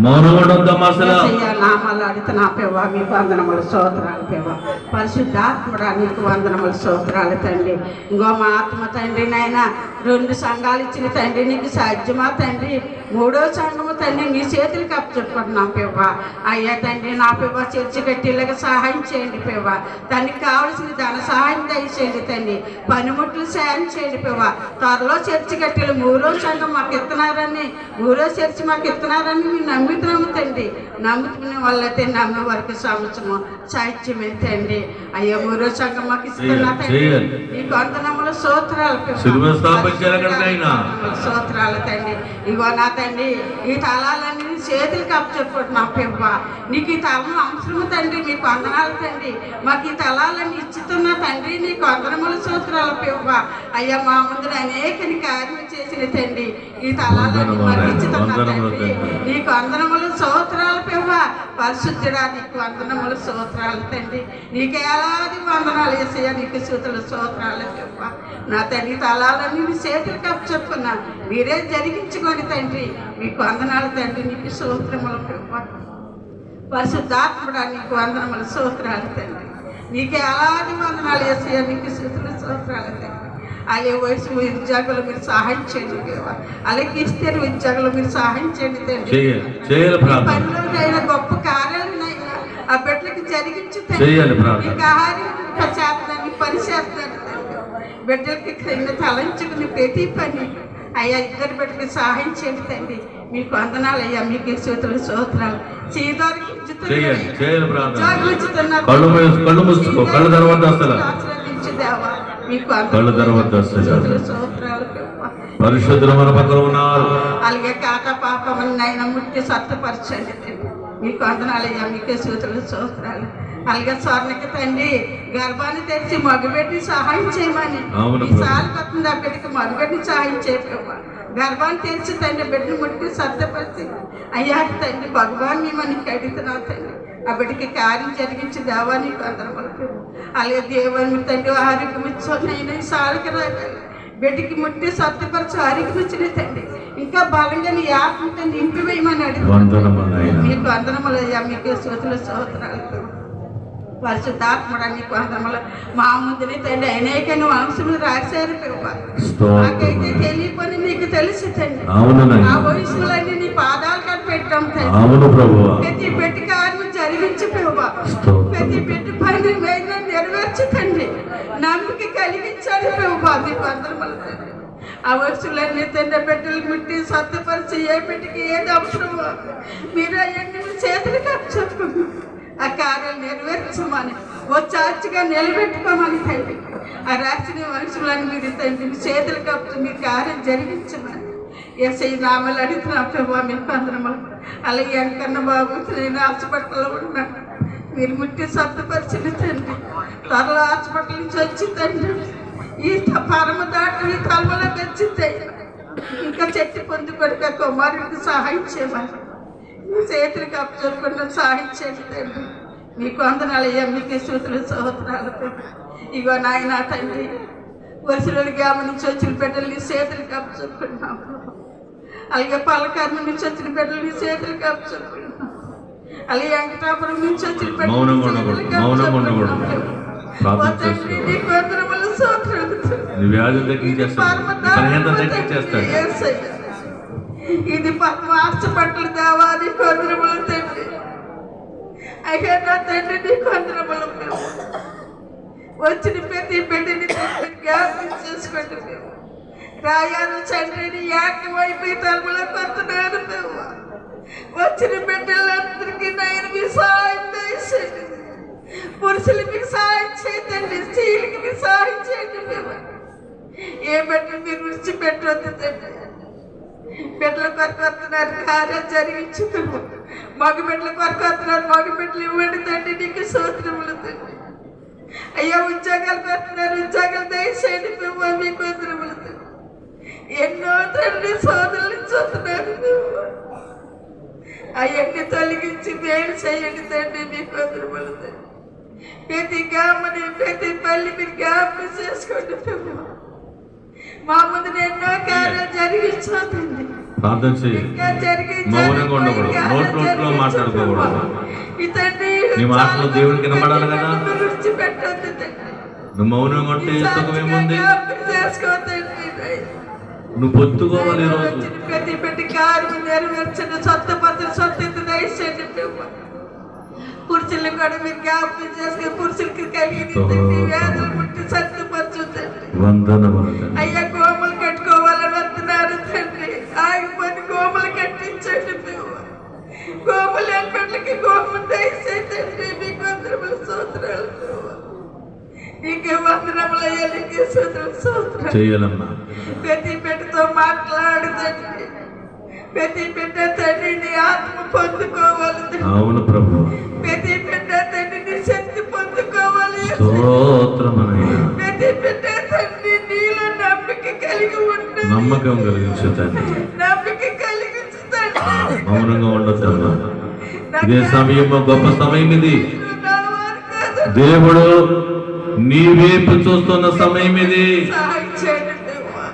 మౌనం ఉండొద్దాం అసలు. నామాలు అడుగుతున్నా పేవా, మీకు వందనములు స్తోత్రాలు పేవా. పరిశుద్ధాత్ముడా నీకు వందనములు స్తోత్రాలు తండ్రి. ఇంకో మా ఆత్మ తండ్రి నాయన 2 సంఘాలు ఇచ్చిన తండ్రి నీకు సాధ్యమా తండ్రి? 3వ సంఘము తండ్రి నీ చేతులకు అప్పచెప్పుకుంటున్నాం పేవా. అయ్యా తండ్రి నా పేవా చర్చి కట్టిలాగా సహాయం చేయండి పేవా. దానికి కావలసిన ధన సహాయం దయచేయండి తండ్రి. పనిముట్లు సాయం చేయండి పేవా. త్వరలో చర్చి కట్టిలు 3వ సంఘం మాకు ఇస్తున్నారని, 3వ చర్చి మాకు ఇస్తున్నారని మేము నమ్ముతున్నాము తండ్రి. నమ్ముతున్న వాళ్ళైతే నమ్మే వరకు సంవత్సరము సాహిత్యమే తండ్రి. అయ్యో 3వ సంఘం మాకు ఇస్తున్నా తండ్రి. నీకు వందనములు స్తోత్రాలు స్తోత్రాలు తండ్రి. ఇగో నా తండ్రి ఈ తలాలన్నీ చేతులకి అప్పచెప్పుకుంటున్నా పెవ్వ. నీకు ఈ తలం అవసరము తండ్రి. మీకు వందనాలు తండ్రి. మాకు ఈ తలాలన్నీ ఇచ్చుతున్నా తండ్రి. నీకు వందనములు స్తోత్రాలు పెవ్వ. అయ్యా మా ముందు అనేకని కార్యం చేసిన తండ్రి. ఈ తలాలన్నీ మాకు ఇచ్చుతున్నా తండ్రి. నీకు వందనములు స్తోత్రాలు పెవ్వ. పరిశుద్ధుడా నీకు వందనములు స్తోత్రాలు తండ్రి. నీకు ఏలాది వందనాలు వేసయ్యా. నీకు స్తుతులు స్తోత్రాలు పెవ్వ. నా తండ్రి తలాలన్నీ నీ చేతులకి అప్పచెప్పుకున్నా. మీరే జరిగించుకోండి తండ్రి. మీకు వందనాలు తండ్రి. నీకు స్తోత్రములు పెవ్వ. పరిశుద్ధాత్ముడా నీకు వందనములు స్తోత్రాలు తండ్రి. నీకే అలాంటి వందనాలు వేసయ్యా. నీకు స్తుతులు స్తోత్రాలు తండ్రి. అలాగే వయసు ఉద్యోగులు మీరు సహాయం చేయండి దేవా. అలాగే ఇస్తే ఉద్యోగులు మీరు సహాయం చేయండి తండ్రి. పనిలోనైనా గొప్ప కార్యాలనైనా ఆ బిడ్డలకి జరిగించి నీకు ఆహారం చేస్తాను, పని చేస్తాను తండ్రి. బిడ్డలకి క్రింద తలంచుకుని ప్రతి పని అయ్యా 2 బిడ్డలకి సహాయం చేయండి తండ్రి. మీకు వందనాలు అయ్యా. మీకు స్తుతులు స్తోత్రాలు. చీదోరికి దేవా మీకు పరిశుద్ధులు మన పక్కన ఉన్నారు. అలాగే కాక పాపమని ఆయన ముట్టి సత్తుపరచండి తండ్రి. మీకు వందనాలయ్యా. మీకే స్తుతులు స్తోత్రాలు. అలాగే స్వర్ణకి తండ్రి గర్భాన్ని తెరిచి మగబెట్టి సహాయం చేయమని ఈసారి కొత్త బిడ్డకి మగబెట్టి సహాయం చేయవా. గర్భాన్ని తెరిచి తండ్రి బిడ్డని ముట్టి సత్తుపరిచి అయ్యా తండ్రి భగవాన్ మేమని అడుగుతున్నావు తండ్రి. ఆ బిడ్డకి కార్యం జరిగించి దేవానికి అందరూ. అలాగే దేవుని తండ్రి ఆరోగ్యం ఇచ్చాను సారికి రాగలి బిడ్డకి ముట్టి సత్తుపరిచి ఆరోగ్యం ఇచ్చిన తండ్రి. ఇంకా బలంగా నీ ఆత్మతో నింపివేయమని అడుగుతున్నాను. మీకు వందనములయ్యా. మీకు స్తుతులు స్తోత్రాలు. పరిశుద్ధాత్ముడా నీకు వందనములు. మా ముందుని తండ్రి అనేక వంశములు రాశారు నాకైతే తెలియపని నీకు తెలుసు తండ్రి. ఆ వయసులన్నీ నీ పాదాలు కనిపెట్టాం తండ్రి. ప్రతి పెట్టి కార్యం జరిగించి ప్రతి పెట్టి పని నెరవేర్చి తండ్రి. నమ్మిక కలిగించాలి మీకు వందనములు తండ్రి. ఆ వయసులన్నీ తండ్రి బిడ్డలు ముట్టి సత్తుపరిచి ఏ బిడ్డకి ఏది అవసరమో మీరు అవన్నీ చేతులకి అప్పచెప్పండి. ఆ కార్యాలు నెరవేర్చమని చార్చిగా నిలబెట్టుకోమని తండ్రి. ఆ రాసిన మనుషులని మీరు తండ్రి మీ చేతులు కప్పు మీ కార్యం జరిగించమని ఎస్ఐ నామలు అడుగుతున్నా ప్రభావ. మీకు అందరమని అలాగే వెంకన్న బాబు నేను హాస్పిటల్లో ఉన్నాను. మీరు ముట్టి సత్తుపరిచిన తండ్రి. త్వరలో హాస్పిటల్ నుంచి వచ్చి తండ్రి ఈ పరమ దాటి తలమలోకి వచ్చింది. ఇంకా చెట్టు పొంది కొడుక కుమారుడికి సహాయం చేయమని చేతులకు అప్పచెప్పకుండా సాధించండి తండ్రి. మీకు వందనాలయ్యా. మీకు స్తుతులు స్తోత్రాలు. ఇగో నాయన తండ్రి వరుసలోని గ్రామం నుంచి వచ్చిన బిడ్డలు చేతులకు అప్పచెప్పుకున్నాం. అలాగే పలకర్మ నుంచి వచ్చిన బిడ్డలు చేతులకు అప్పచెప్పుకున్నాం. అలాగే వెంకటాపురం నుంచి వచ్చిన బిడ్డలు ఇది హాస్పిటల్ దేవాది కొందరములు తండ్రి. అయ్యా నా తండ్రి నీ కొందరములు వచ్చిన ప్రతి బిడ్డని జ్ఞాపకం చేసుకోండి. రాయాలు తండ్రిని ఏకమైపోయి తలములో కొత్తనారు. వచ్చిన బిడ్డలందరికీ నేను మీ సహాయం చేయండి. పురుషులు మీకు సహాయం చేయండి. స్త్రీలకి మీకు సహాయం చేయండి. ఏ బిడ్డలు మీరు విడిచిపెట్టవద్దు తండ్రి. బిడ్డల కొరకు వస్తున్నారు కార్యాలు జరిగించుకున్నాం. మగ బిడ్డల కొరకు వస్తున్నారు. మగ బిడ్డలు ఇవ్వండి తండ్రి. నీకు స్తోత్రములు తండ్రి. అయ్యా ఉద్యోగాలు పెడుతున్నారు. ఉద్యోగాలు దయచేయండి మీకు వందనములు తండ్రి. ఎన్నో తండ్రి సోదరులు చూస్తున్నారు. అవన్నీ తొలగించి మేలు చేయండి తండ్రి. మీకు వందనములు తండ్రి. ప్రతి గ్రామని ప్రతి పల్లి మీరు జ్ఞాపకం చేసుకోండి ప్రభు. మా ముందు ఎన్నో కార్యాలు జరిగించండి. ప్రార్థన చేయి. మౌనంగా ఉండకూడదు, నోట్లో మాట్లాడుకోకూడదు. నీ మాటలు దేవుడికి వినపడాలి కదా. నువ్వు మౌనంగా ఉంటే సుఖమేముంది? నువ్వు పొత్తుకోవాలి. ఈరోజు ప్రతి ప్రతి కార్యం నెరవేర్చండి. సొంత పత్రం సొంత దయచేయండి ప్రభు. పురుషులు కూడా మీరు జ్ఞాపకం చేసుకుని పురుషులకి కలిగి వ్యాధులు పుట్టి సత్యపరచుతండి. అయ్యా గోములు కట్టుకోవాలని వస్తున్నారు తండ్రి. ఆగిపోయి గోములు కట్టించండి ప్రభు. గోములు ఎన్నిటికి గోములు దయచేయండి. మీకు వందనములు స్తోత్రాలు ప్రభు. నీకే వందనములు అయ్యా. నీకే స్తోత్రాలు చేయాలమ్మా. ప్రతి బిడ్డతో మాట్లాడుతండి. ప్రతి బిడ్డ తండ్రి నీ ఆత్మ పొందుకోవాలి. అవును ప్రభు. ప్రతి బిడ్డ తండ్రి నీ శక్తి పొందుకోవాలి. ప్రతి బిడ్డ తండ్రి నీలో నమ్మిక కలిగి ఉంటే నమ్మకం కలిగించుతండి. నమ్మిక కలిగించుతండి. మౌనంగా ఉండొద్దమ్మా. ఇదే సమయం, గొప్ప సమయం ఇది. దేవుడు నీ వైపు చూస్తున్న సమయం ఇది. సహాయం చేయండి దేవా.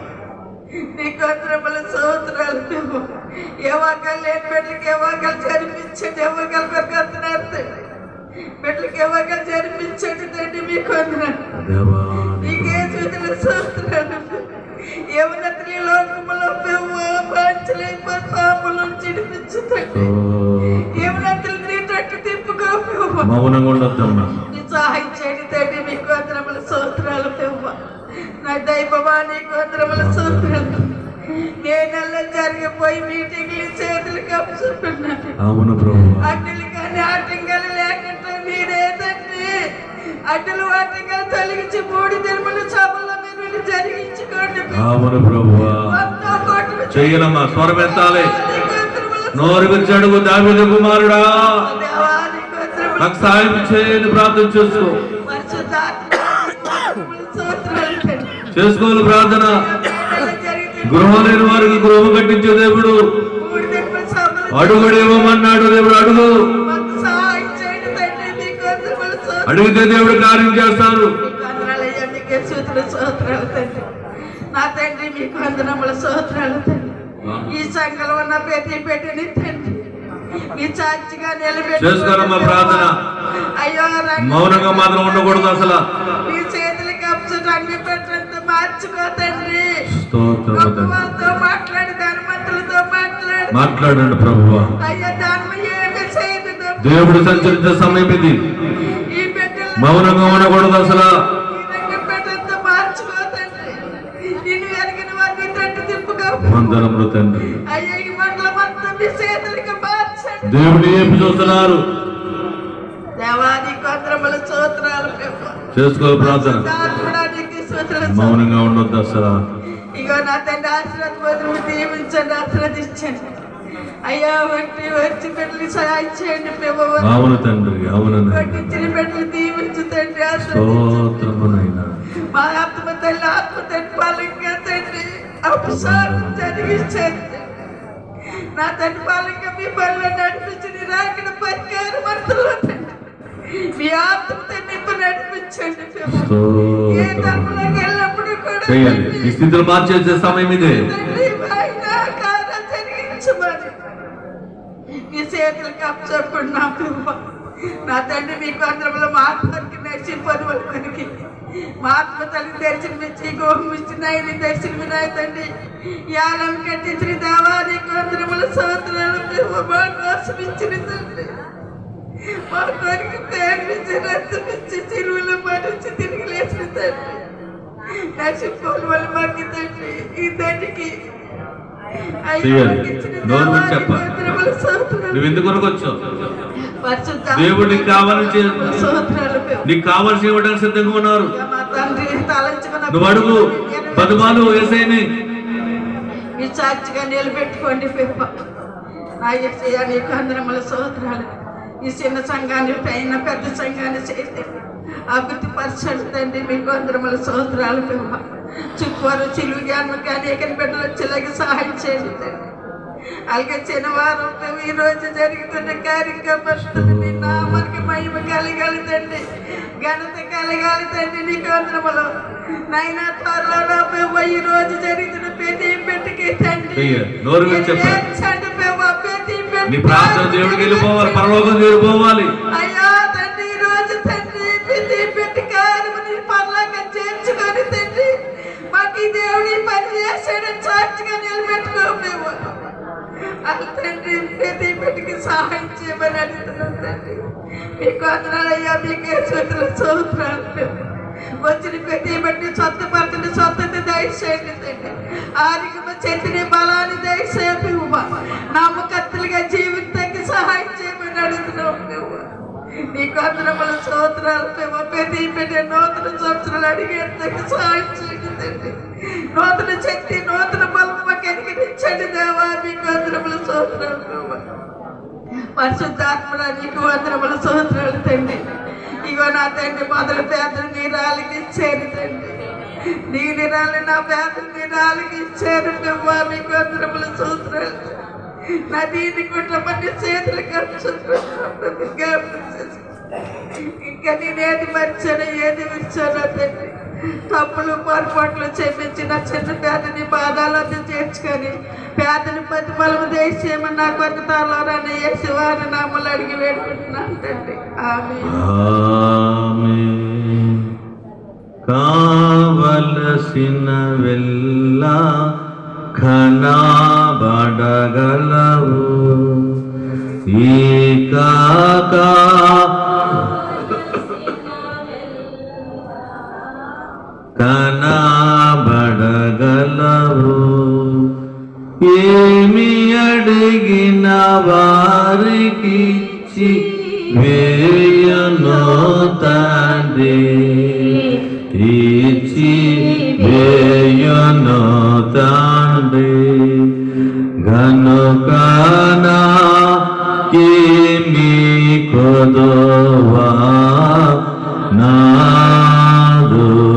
నీకు వందనములు స్తోత్రాలు దేవా. ఏ వాకాలు లేని బిడ్డలకి ఏ వాకాలు జరిపించండి. ఏ వాకాలు కొరకొస్తున్నారు తండ్రి. బిడ్డలకి ఏ వాకాలు జరిపించండి తండ్రి. మీకు వందనాలు. నీకే చూతులు స్తోత్రాలు. యవనత్రి లోకములో పంచలేని పాపలు చిడిపించుతండి. యవనత్రులు నీ తట్టు తిప్పుకో. మౌనంగా ఉండొద్దమ్మా. సహాయం చేయండి తండ్రి. మీకు వందనములు స్తోత్రాలు ప్రభు. నా దైవమా నీకు వందనములు స్తోత్రాలు. నేనల్లా జరిగిపోయి మీటింగ్లు చేతులకు అప్పచెప్పినాను. అవును ప్రభు. అడ్డులు కానీ ఆటంకాలు లేకుండా మీరే తండ్రి. అడ్డులు ఆటంకాలు తొలగించి 3 దినముల సభలో మీరు జరిగించుకోండి. అవును ప్రభు. చెయ్యనమ్మా. స్వరం ఎత్తాలి. నోరు విరిచి అడుగు. దావీదు కుమారుడా నాకు సాయం చేయని ప్రార్థన చేసుకో. చేసుకోవాలి ప్రార్థన. గృహం లేని వారికి గృహం కట్టించే దేవుడు. అడుగుడు ఇవ్వమన్నాడు దేవుడు. అడుగు. అడిగితే దేవుడు కార్యం చేస్తారు. నా తండ్రి మీకు వందనముల స్తోత్రాలు తండ్రి. ఈ సంఘంలో ఉన్న ప్రతి పెట్టిని తండ్రి మీ చాచిగా చేసుకోరమ్మా ప్రార్థన. అయ్యో మౌనంగా మాత్రం ఉండకూడదు అసలు. మీ చేతులకి అప్సరంగి పెట్టంత మార్చుకోతండి. స్తోత్రాలతో మాట్లాడి ధనవంతులతో మాట్లాడండి ప్రభువా. అయ్యా ధర్మ ఏమి చేయదు. దేవుడు సంచరించే సమయం ఇది. ఈ బిడ్డలు మౌనంగా ఉండకూడదు అసలు. పెట్టంత మార్చుకోతండి. నిన్ను ఎరిగిన వారిని తట్టు తిప్పుకో. వందనములు తండ్రి. అయ్యా ఈ మండల మొత్తం మీ చేతులకి మార్చండి. దేవుడు ఏమి చూస్తున్నారు? దేవాది కొందరముల స్తోత్రాలు చేసుకో ప్రార్థన. మౌనంగా ఉండొద్దు అసలు. ఇగో నా తండ్రి ఆశీర్వాదం దీవించండి. ఆశీర్వదించండి అయ్యా. వచ్చి బిడ్డలు సహాయం చేయండి ప్రభు. అవును తండ్రి. అవును. పట్టించిన బిడ్డలు దీవించు తండ్రి. స్తోత్రమునైనా మా ఆత్మ తల్లి ఆత్మ తండ్రి పాలంగా తండ్రి అపసారం జరిగించండి. నా తండ్రి పాలంగా మీ పనులు నడిపించి నీ రాకడ పరికారం అర్థంలో తండ్రి మీ ఆత్మ తండ్రి నడిపించండి. ఏ ధర్మంలోకి వెళ్ళినప్పుడు కూడా చేయాలి. ఈ స్థితిలో మార్చేసే సమయం ఇదే. జరిగించమని మీ చేతులకు అప్పచెప్పండి నా ప్రభు. నా తండ్రి మీకు అందరంలో మా ఆత్మకి నడిచిపోని వాళ్ళకి మా ఆత్మ తల్లి దర్శనమిచ్చి గోహమిచ్చిన ఆయన దర్శనమినాయ తండ్రి. యాగం కట్టించిన దేవా నీకు అందరముల స్తోత్రాలు. మా కోసం ఇచ్చిన తండ్రి. మా కొరికి ప్రేమించి రక్తమిచ్చి చెరువులో మరించి తిరిగి లేచిన తండ్రి. నడిచిపోని వాళ్ళు మాకు తండ్రి. ఈ తండ్రికి నువ్వు ఎందుకు వచ్చావు? దేవుడు నీకు కావాలని నీకు కావాల్సి ఇవ్వడానికి సిద్ధంగా ఉన్నారు. నువ్వు అడుగు. పదుమాలు వేసేయని మీ సాక్షిగా నిలబెట్టుకోండి. నా యేసయ్యా నీకు వందనముల స్తోత్రాలు. ఈ చిన్న సంఘాన్ని పైన పెద్ద సంఘాన్ని చేసి అభివృద్ధి పరచండి తండ్రి. మీకు వందనముల స్తోత్రాలు. చుక్కోరు చిలువు జ్ఞానం అనేక బిడ్డలు వచ్చేలాగా సహాయం చేయండి తండ్రి. అలాగే శనివారం మేము ఈ రోజు జరుగుతున్న కార్యక్రమస్తులు నీ నామానికి మహిమ కలగాలి తండ్రి, ఘనత కలగాలి తండ్రి. నీకు వందనములు నైనా త్వరలో మేము ఈ రోజు జరుగుతున్న ప్రతి బిడ్డకి తండ్రి నోరు మీద చెప్పండి. ఏడ్చండి మేము ప్రతి నీ ప్రార్థన దేవుడికి వెళ్ళిపోవాలి, పరలోకం వెళ్ళిపోవాలి. అయ్యా తండ్రి ఈ రోజు తండ్రి ప్రతి బిడ్డ కార్యముని పరలోకం చేర్చుకొని తండ్రి మాకు ఈ దేవుడి పని చేసాడని సాక్షిగా నిలబెట్టుకో మేము. తండ్రి ప్రతి బిడ్డకి సహాయం చేయమని అడుగుతున్నాం తండ్రి. మీకు వందనాలయ్యా, మీకే సూత్రాలు వచ్చిన ప్రతి బట్టి స్వస్థపరచని స్వస్థత దయచేయండి తండ్రి. ఆరోగ్యమ చెందిన బలాన్ని దయచేపి నమ్మకత్తులుగా జీవితానికి సహాయం చేయమని అడుగుతున్నాం నువ్వు. నీకు వందనములు స్తోత్రాలు ప్రతి బిడ్డ నూతన సంవత్సరాలు అడిగేందుకు సహాయం చేయండి తండ్రి. నూతన శక్తి నూతన బలం మాకు ఎదిగించండి దేవా. మీకు వందనములు స్తోత్రాలు పరిశుద్ధాత్మడా, నీకు వందనములు స్తోత్రాలు తండ్రి. ఇగో నా తండ్రి మొదలు పేదలు మీరు ఆలకించారు తండ్రి. నీ నిరాలు నా పేదలు మీరు ఆలకించారు నువ్వా. మీకు వందనములు స్తోత్రాలు. నా దీని కుటుంబాన్ని చేతులు ఇంకా నేనేది మర్చాను ఏది విడిచానో తండ్రి. తప్పులు పొరపాట్లు క్షమించి నా చిన్న పేదని బాధాలను చేర్చుకొని పేదని పది బలము దేశమని నా కొత్తలో నన్ను వేసి వారి నామలు అడిగి వేడుకుంటున్నాను తండ్రి. కావలసిన వెళ్ళ కనబడగలవు ఈ కాకా కనబడగలవు ఏమి అడిగిన వారికిచ్చి వేయను తండ్రి ఇచ్చి వేయను తండ్రి గనుకనా ఏమి కొదవా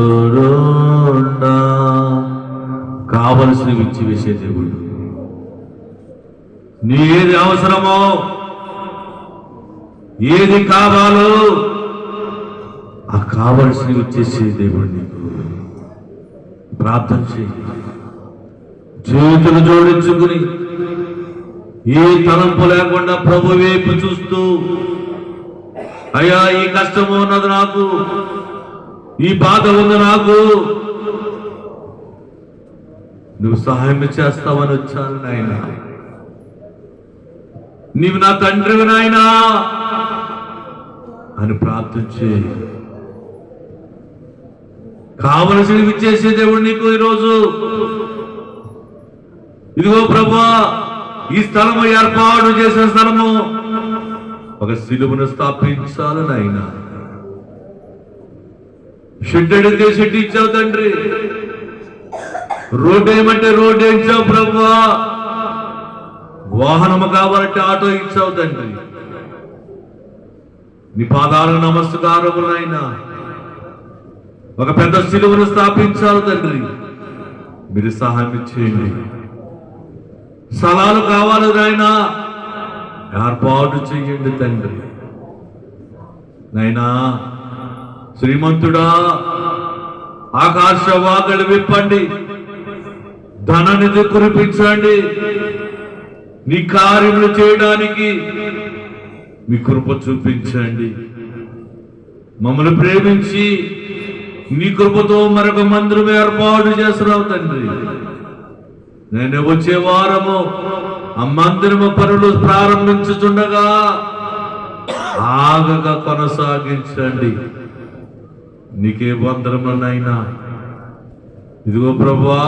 నాదురుండా. కావలసినవి ఇచ్చి వేసే దేవుడు. నీ ఏది అవసరమో ఏది కావాలో ఆ కావలసినవి ఇచ్చేసే దేవుడు నీకు. ప్రార్థన చేయి, చేతులు జోడించుకుని ఏ తలంపు లేకుండా ప్రభు వైపు చూస్తూ, అయ్యా ఈ కష్టము ఉన్నది నాకు, ఈ బాధ ఉంది నాకు, నువ్వు సహాయం చేస్తావని వచ్చాను నాయన. నీవు నా తండ్రివి నాయనా అని ప్రార్థించి కావలసినవి ఇచ్చేసే దేవుడు నీకు ఈరోజు. ఇదిగో ప్రభువా, ఈ స్థలము ఏర్పాటు చేసిన స్థలము ఒక సిలువను స్థాపించాలి నాయన. షెడ్ అడిగితే షెడ్ ఇచ్చావు తండ్రి, రోడ్డు ఏమంటే రోడ్డు ఇచ్చావు ప్రభువా, వాహనము కావాలంటే ఆటో ఇచ్చావు తండ్రి. నీ పాదాలకు నమస్కారములు నాయనా. ఒక పెద్ద సిలువను స్థాపించాలి తండ్రి, మీరు సహాయం చేయండి. స్థలాలు కావాలి నాయనా, ఏర్పాటు చెయ్యండి తండ్రి. నాయనా శ్రీమంతుడా, ఆకాశ వాకలు విప్పండి, ధనాన్ని కురిపించండి. నీ కార్యములు చేయడానికి మీ కృప చూపించండి. మమ్మల్ని ప్రేమించి నీ కృపతో మరొక మందిరం ఏర్పాటు చేస్తున్నావు తండ్రి. నేను వచ్చే వారము ఆ మందిరము పనులు ప్రారంభించుచుండగా ఆగగా కొనసాగించండి. నీకే వందనములైనా. ఇదిగో ప్రభువా,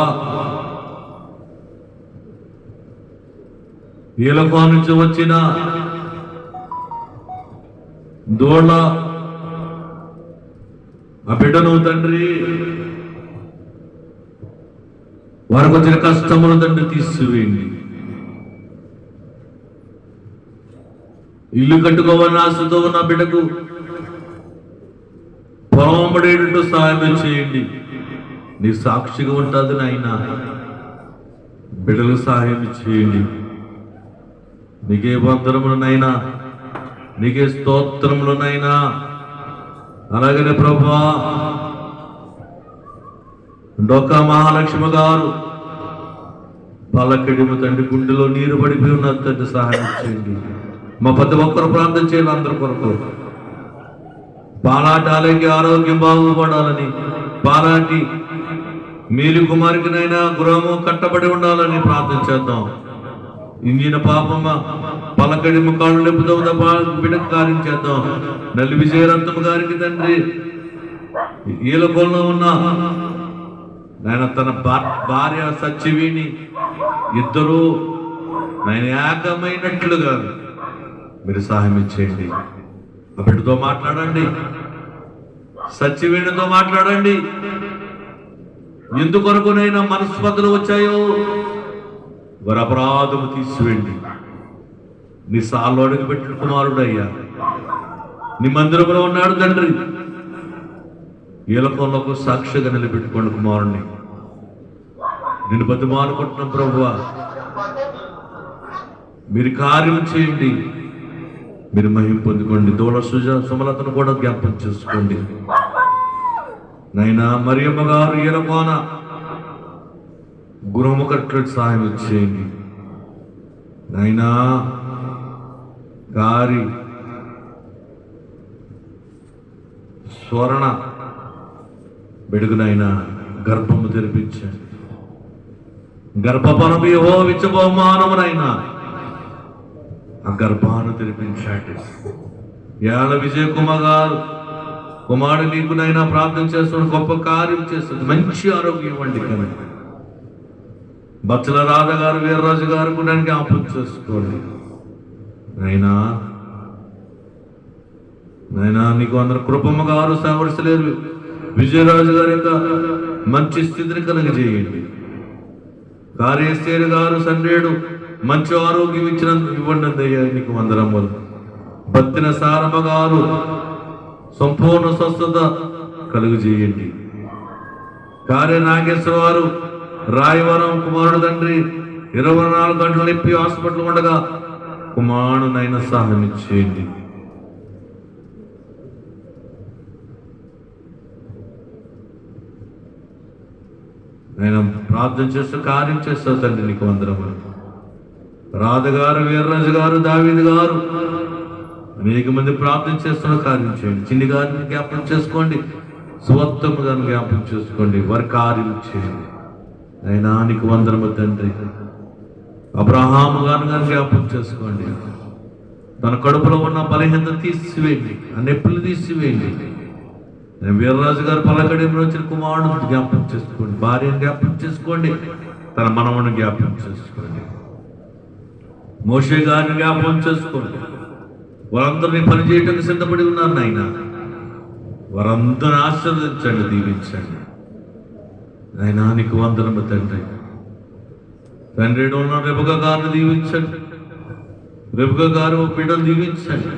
ఈలకో నుంచి వచ్చిన దోళ్ళ ఆ బిడ్డను తండ్రి, వారికి వచ్చిన కష్టములు తండ్రి తీసివేయండి. ఇల్లు కట్టుకోవాలని ఆశతో ఉన్న బిడ్డకు పొలం పడేటట్టు సహాయం చేయండి. నీ సాక్షిగా ఉంటుంది నాయన. బిడ్డలు సహాయం చేయండి. నీకే వందనములనైనా, నీకే స్తోత్రములనైనా. అలాగనే ప్రభువా, డొక్కా మహాలక్ష్మి గారు పలకడిము తండ్రి, గుండెలో నీరు పడిపోయి ఉన్న తండ్రి సహాయం చేయండి. మా ప్రతి ఒక్కరు ప్రార్థన చేయాలి. అందరి కొరకు పాలాటాలకి ఆరోగ్యం బాగుపడాలని, పాలాటి మేలు కుమారికినైనా గృహము కట్టబడి ఉండాలని ప్రార్థన చేద్దాం. ఇంజిన పాపమ్మ పలకడి ముఖాలు లేపుతో బిడ్డకు కార్యం చేద్దాం. నల్లి విజయరత్నమ్మ గారికి తండ్రి ఈలకొల్లో ఉన్న ఆయన తన భార్య సచ్చివిని ఇద్దరు ఆయన ఏకమైనట్లుగా మీరు సహాయం ఇచ్చేయండి. ఆ బిడ్డతో మాట్లాడండి, సచ్చివినితో మాట్లాడండి. ఎందుకొరకునైనా మనస్పర్ధలు వచ్చాయో వారి అపరాధము తీసివేయండి. నీ సాల్లోడికి పెట్టిన కుమారుడు అయ్యా, నీ మందిరంలో ఉన్నాడు తండ్రి. ఈలకొల్లకు సాక్షిగా నిలబెట్టుకోండి కుమారుణ్ణి. నేను బతిమాలుకుంటున్నాం ప్రభువా, మీరు కార్యం చేయండి, మీరు మహిమ పొందుకోండి. దూల సుమలతను కూడా జ్ఞాపకం చేసుకోండి నైనా. మరియమ్మ గారు ఈలకోన గృహము కట్టడానికి సహాయం చేయండి నైనా. గారి స్వర్ణ బెడుగునైనా గర్భము తెరిపించండి. గర్భఫలము యెహోవా ఇచ్చు బహుమానమునైనా ఆ గర్భాన్ని తెరిపించండి. యాల విజయ్ కుమార్ గారు కుమారుడు నీకునైనా ప్రార్థన చేస్తున్న గొప్ప కార్యం చేస్తుంది. మంచి ఆరోగ్యం ఇవ్వండి. కానీ బచ్చల రాధ గారు, వీర్రాజు గారు కూడా జ్ఞాపకం చేసుకోండి నైనా. నైనా నీకు అందరు కృపమ్మ గారు సహవరిసలేరు, విజయరాజు గారి యొక్క మంచి స్థితిని కలిగజేయండి. కార్యశ్రీ గారు సండ్రేడు మంచి ఆరోగ్యం ఇవ్వండి అయ్యా. నీకు వందనములు. బత్తిన సారమ్మ గారు సంపూర్ణ స్వస్థత కలుగజేయండి. కార్య నాగేశ్వర వారు రాయవరం కుమారుడు తండ్రి 24 గంటలు నొప్పి హాస్పిటల్ ఉండగా కుమారుడునైనా సహాయం చేయండి. నేను ప్రార్థన చేస్తూ కార్యం చేస్తావు తండ్రి. నీకు వందనములు. రాధగారు, వీర్రాజు గారు, దావీదు గారు అనేక మంది ప్రార్థన చేస్తున్న కార్యం చేయండి. చిన్ని గారిని జ్ఞాపకం చేసుకోండి, స్వత్తము గారిని జ్ఞాపకం చేసుకోండి, వారి కార్యం చేయండి అయినా. నీకు వందనములు తండ్రి. అబ్రహాము గారిని జ్ఞాపకం చేసుకోండి. తన కడుపులో ఉన్న బలహీనత తీసివేయండి, ఆ నొప్పులు తీసివేయండి. వీర్రాజు గారు పలకడిలో వచ్చిన కుమారుడు జ్ఞాపకం చేసుకోండి, భార్యను జ్ఞాపకం చేసుకోండి, తన మనవను జ్ఞాపకం చేసుకోండి. మోషే గారిని జ్ఞాపకం చేసుకోండి. వారందరినీ పనిచేయటానికి సిద్ధపడి ఉన్నారు నాయన. వారందరిని ఆశీర్వదించండి, దీవించండి నాయనా. నీకు వందనము తండ్రి. తండ్రి ఉన్న రెబకా గారిని దీవించండి. రెబకా గారు బిడ్డలు దీవించండి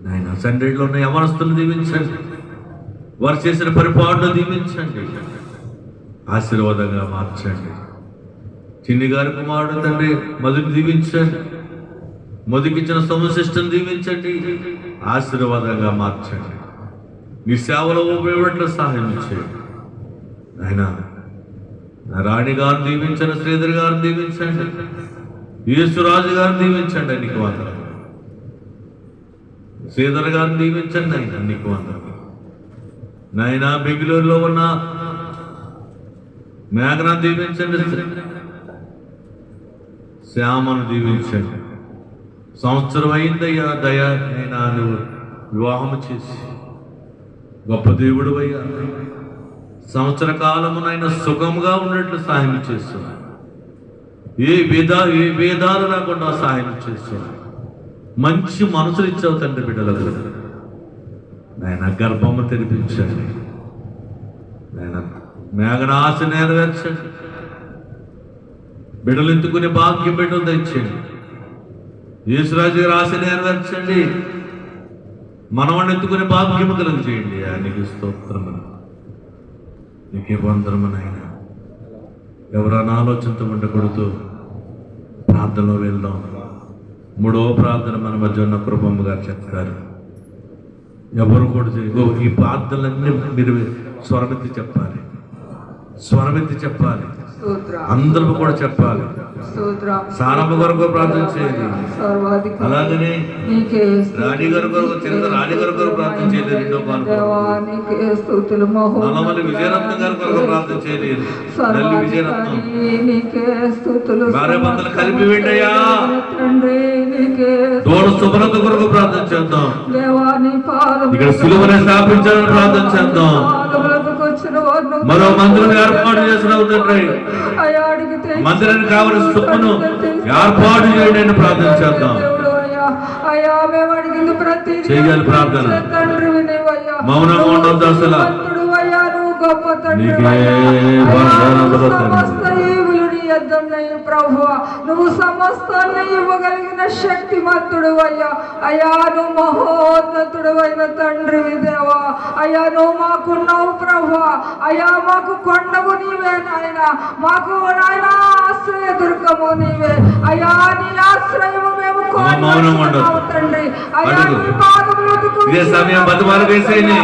నాయన. సండ్రేలో ఉన్న యవనస్తులు దీవించండి. వారు చేసిన పరిపాలన దీవించండి, ఆశీర్వాదంగా మార్చండి. చిన్ని గారి కుమారుడు తండ్రి మధుని దీవించండి. మధుకిచ్చిన సమశిష్టను దీవించండి, ఆశీర్వాదంగా మార్చండి. మీ సేవలో ఉపయోగపడే సహాయం చేయండి ఆయన. రాణి గారిని దీవించండి, శ్రీధర్ గారిని దీవించండి, యేసురాజు గారిని దీవించండి. నీకు వందనాలు. శ్రీధర్ గారిని దీవించండి ఆయన. నీకు వందనాలు నాయన. బెంగళూరులో ఉన్న మేఘన దీవించండి, శ్యామను దీవించండి. సంవత్సరం అయిందయ్యా దయా నైనా, నువ్వు వివాహము చేసి గొప్ప దేవుడు అయ్యా. సంవత్సర కాలమునైనా సుఖముగా ఉన్నట్లు సహాయం చేస్తున్నా. ఏ భేదాలు రాకుండా సహాయం చేస్తున్నా. మంచి మనసులు ఇచ్చావు తండ్రి బిడ్డలకు నాయన. గర్భము తెరిపించండి నాయన. మేఘన ఆశ నెరవేర్చండి. బిడ్డలు ఎత్తుకునే భాగ్యం బిడ్డలు తెచ్చండి. యేసురాజు గారి ఆశ నెరవేర్చండి. మనవాడిని ఎత్తుకునే భాగ్యము కలుగు చేయండి. నీకు స్తోత్రము. నీకే వందనము నాయన. ఎవరైనా ఆలోచనతో ఉండకూడదు, ప్రార్థనలో వెళ్దాం. మూడో ప్రార్థన మన మధ్య ఉన్న కృపమ్మ గారు చెప్తారు. ఎవరు కూడా ఈ ప్రార్థనలన్నీ మీరు స్వరమెత్తి చెప్పాలి, స్వరమెత్తి చెప్పాలి, అందరూ కూడా చెప్పాలి. సారమ్మ గారు కూడా ప్రార్థన చేయాలి, అలాగనే రాణి గారు చిన్న రాణి గారు కూడా ప్రార్థన చేయలేదు. రెండో నల్లమల్లి విజయరత్నం గారు కొరకు ప్రార్థన చేయలేదు. నల్లి విజయరత్నం భార్య భర్తలు కలిపి వెళ్ళయ్యా. దోడు శుభ్రత కొరకు ప్రార్థన చేద్దాం. ఇక్కడ సిలువని స్థాపించాలని ప్రార్థన చేద్దాం. మరో మందిరం ఏర్పాటు చేసిన తండ్రి, మందిరానికి కావలసిన సొమ్మును ఏర్పాటు చేయండి అని ప్రార్థన చేద్దాం. చేయాలి ప్రార్థన, మౌనంగా ఉండొద్దు అసలు. ప్రభువా, నువ్వు సమస్తాన్ని ఇవ్వగలిగిన శక్తిమంతుడు అయ్యా. అయ్యా నువ్వు మహోన్నతుడు అయిన తండ్రి దేవా. అయ్యా నువ్వు మాకున్నావు ప్రభువా. అయ్యా మాకు కొండవు నీవే నాయన, మాకు నాయన ఆశ్రయ దుర్గము నీవే. అయ్యా నీ ఆశ్రయము మేము కోరుకుంటున్నాము తండ్రి. అయ్యా నీ పాదములకు సమయం బతుమాలు వేసేయండి.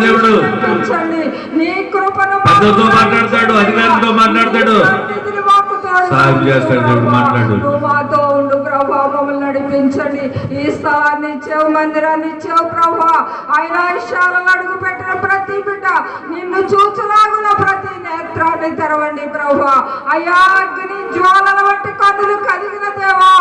దేవుడు నీ కృపను పెద్దతో మాట్లాడతాడు, అధికారులతో మాట్లాడతాడు, సాయం చేస్తాడు. దేవుడు మాట్లాడు. మాతో ఉండు ప్రభా, మమ్మల్ని నడిపించండి. ఈ స్థానాన్ని ఇచ్చావు, మందిరాన్ని ఇచ్చావు ప్రభా. ఆయన విషయాలను అడుగు పెట్టిన ప్రతి బిడ్డ నిన్ను చూచులాగున ప్రతి నేత్రాన్ని తెరవండి ప్రభా. అయ్యా అగ్ని జ్వాలల వంటి కన్నులు కలిగిన దేవా,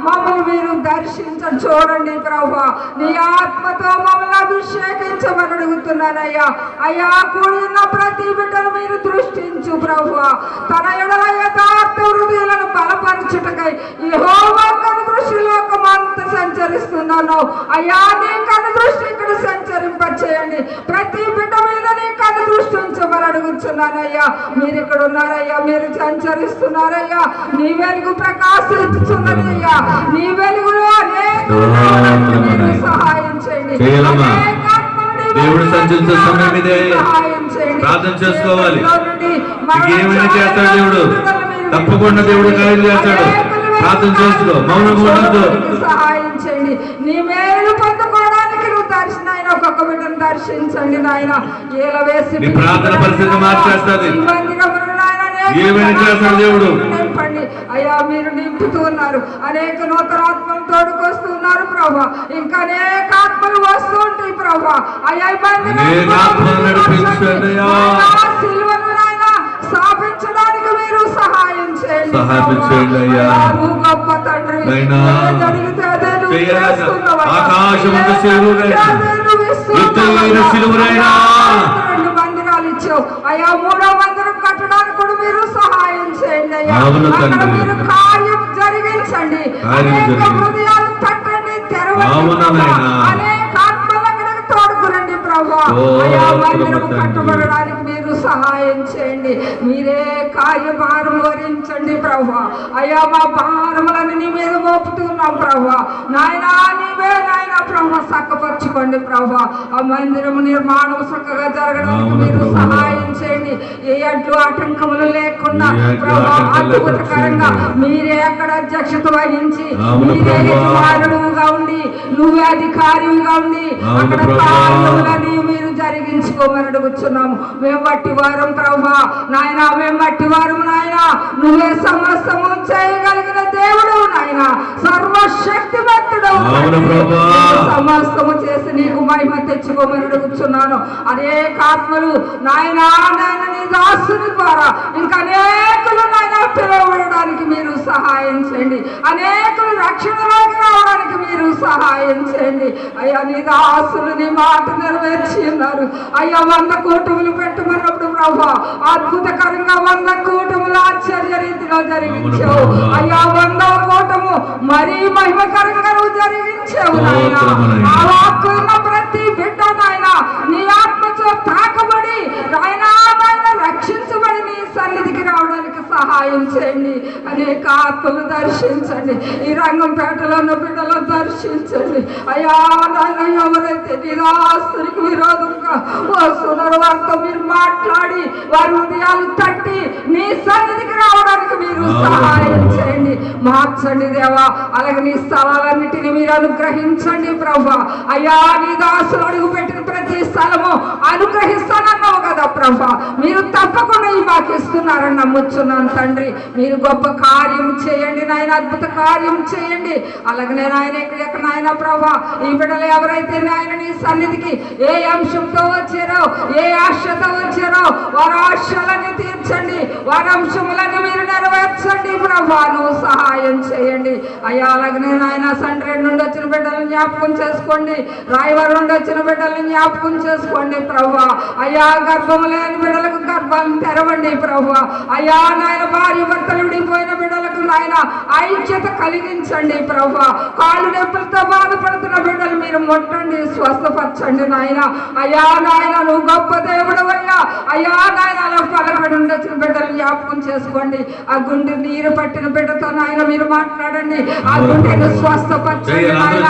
మమ్మల్ని మీరు దర్శించ చూడండి ప్రభా. నీ ఆత్మతో మమ్మల్ని అభిషేకించమని అడుగుతున్నానయ్యా. అయ్యా కూడి ఉన్న ప్రతి బిడ్డను మీరు దృష్టించు ప్రభా. తన ఎడల యథార్థ హృదయాలను బలపరచుటకై యెహోవా కను దృష్టిలో అంత సంచరిస్తున్నాను. అయ్యా నీ కను దృష్టి ఇక్కడ సంచరింపచేయండి. ప్రతి బిడ్డ మీద నీ కను దృష్టి ఉంచమని అడుగుతున్నానయ్యా. మీరు ఇక్కడ ఉన్నారయ్యా, మీరు సంచరిస్తున్నారయ్యా. నీ వెలుగు ప్రకాశిస్తున్నదయ్యా. నీ వెలుగులో సహాయం చేయండి. దేవుడు సంచరించే సమయం ఇదే, ప్రార్థన చేసుకోవాలి. ఏమైనా చేస్తాడు దేవుడు, తప్పకుండా దేవుడు కార్యం చేస్తాడు. ప్రార్థన చేసుకో, మౌనంగా ఉండదు. సహాయం చేయండి. నీ మేలు పొందుకోవడానికి నువ్వు దర్శనాయన ఒక్కొక్క బిడ్డను దర్శించండి నాయన. ఏల వేసి నీ ప్రార్థన పరిస్థితి మార్చేస్తుంది. ఏమైనా చేస్తాడు దేవుడు. నింపండి అయ్యా, మీరు నింపుతూ ఉన్నారు. అనేక నూతన ఆత్మలు తోడుకొస్తున్నారు ప్రభా. ఇంకా అనేక ఆత్మలు వస్తూ ఉంటాయి ప్రభా. అయ్యా సిలువను నాయన స్థాపించడానికి మీరు సహాయం చేయండి. గొప్ప తండ్రి, మందిరాలు ఇచ్చావు అయ్యా. మూడో మందిరం కట్టడానికి కూడా మీరు సహాయం చేయండి అయ్యా. మీరు కార్యం జరిగించండి. అనేక హృదయాలు తట్టండి, తెరవండి. అనేక ఆత్మలు అక్కడికి తోడుకురండి ప్రభా. అయ్యా మందిరం కట్టబడడానికి మీరు సహాయం చేయండి. మీరే కార్యభారం వరించండి ప్రభా. అయ్యా మా భారములను నీ మీద మోపుతున్నాం ప్రభా. నాయనా నీవే నాయన ప్రభా, చక్కపరచుకోండి ప్రభా. ఆ మందిరం నిర్మాణం చక్కగా జరగడానికి మీరు సహాయం చేయండి. ఏ అడ్డు ఆటంకములు లేకుండా ప్రభా, అద్భుతకరంగా మీరే అక్కడ అధ్యక్షత వహించి మీరే యజమానులుగా ఉండి నువ్వే అధికారిగా ఉండి అక్కడ కార్యములని మీరు జరిగించుకోమని అడుగుతున్నాము. మేము బట్టి వారం ప్రభా నాయన, మేము బట్టి వారం నాయన. నువ్వే సమస్తము చేయగలిగిన దేవుడు నాయన, సర్వశక్తిమంతుడు. సమస్తము చేసి నీకు మహిమ తెచ్చుకోమని అడుగుతున్నాను. అనేక ఆత్మలు నాయన నీ దాసుని ద్వారా ఇంకా అనేకులు నాయన పిలువడానికి మీరు సహాయం చేయండి. అనేకులు రక్షణలోకి రావడానికి మీరు సహాయం చేయండి అయ్యా. నీ దాసులు నీ మాట నెరవేర్చి ఉన్నారు అయ్యా. 100 కూటములు పెట్టమన్నప్పుడు ప్రభా అద్భుతకరంగా 100 కూటములు ఆశ్చర్య రీతిలో జరిగించావు అయ్యా. 100వ కూటము మరీ మహిమకరంగా నువ్వు జరిగించావు నాయన. ఆ వాక్కున్న ప్రతి బిడ్డ నాయన నీ ఆత్మతో తాకబడి నాయన రక్షించబడి నీ సన్నిధికి రావడానికి సహాయం చేయండి. అనేక ఆత్మలు దర్శించండి. ఈ రంగంపేటలో ఉన్న బిడ్డలను దర్శించండి అయ్యా. నాయన ఎవరైతే నిరాస్తులకు విరోధంగా వస్తున్నారు వారితో మీరు మాట్లాడి వారి హృదయాలు తట్టి నీ సన్నిధికి రావడానికి మీరు సహాయం చేయండి. మార్చండి దేవా. అలాగే నీ స్థలాలన్నిటిని మీరు అనుగ్రహించండి ప్రభా. అయ్యా నీ దాసులు అడుగు పెట్టిన ప్రతి స్థలము అనుగ్రహిస్తానన్నావు కదా ప్రభా. మీరు తప్పకుండా ఈ మాకు ఇస్తున్నారని నమ్ముచున్నాను తండ్రి. మీరు గొప్ప కార్యం చేయండి నాయన, అద్భుత కార్యం చేయండి. అలాగనే నాయన ఇక్కడ నాయన ప్రభా ఈ బిడ్డలు ఎవరైతే నాయన నీ సన్నిధికి ఏ అంశంతో వచ్చారో ఏ ఆశతో వచ్చారో వారి ఆశలన్నీ తీర్చండి, వారి అంశములన్నీ మీరు నెరవేర్చండి ప్రభా. నువ్వు సహాయం చేయండి అయ్యా. అలాగనే నాయన సండ్రేడ్ నుండి వచ్చిన బిడ్డలను జ్ఞాపకం చేసుకోండి, రాయవారి నుండి వచ్చిన బిడ్డలను జ్ఞాపకం చేసుకోండి ప్రభా. అయ్యా గర్భము లేని బిడ్డలకు గర్భాలను తెరవండి ప్రభా. అయ్యా నాయన భార్య భర్తలు విడిపోయిన బిడ్డలకు నాయన ఐక్యత కలిగించండి ప్రభా. కాళ్ళు నొప్పులతో బాధపడుతున్న బిడ్డలు మీరు ముట్టండి, స్వస్థపరచండి నాయన. అయ్యా నాయన నువ్వు గొప్ప దేవుడు అయ్యా. అయ్యా నాయన అలా పలకడు వచ్చిన బిడ్డలు జ్ఞాపకం చేసుకోండి. ఆ గుండె నీరు పట్టిన బిడ్డతో నాయన మీరు మాట్లాడండి, ఆ గుండెను స్వస్థపరచండి నాయన.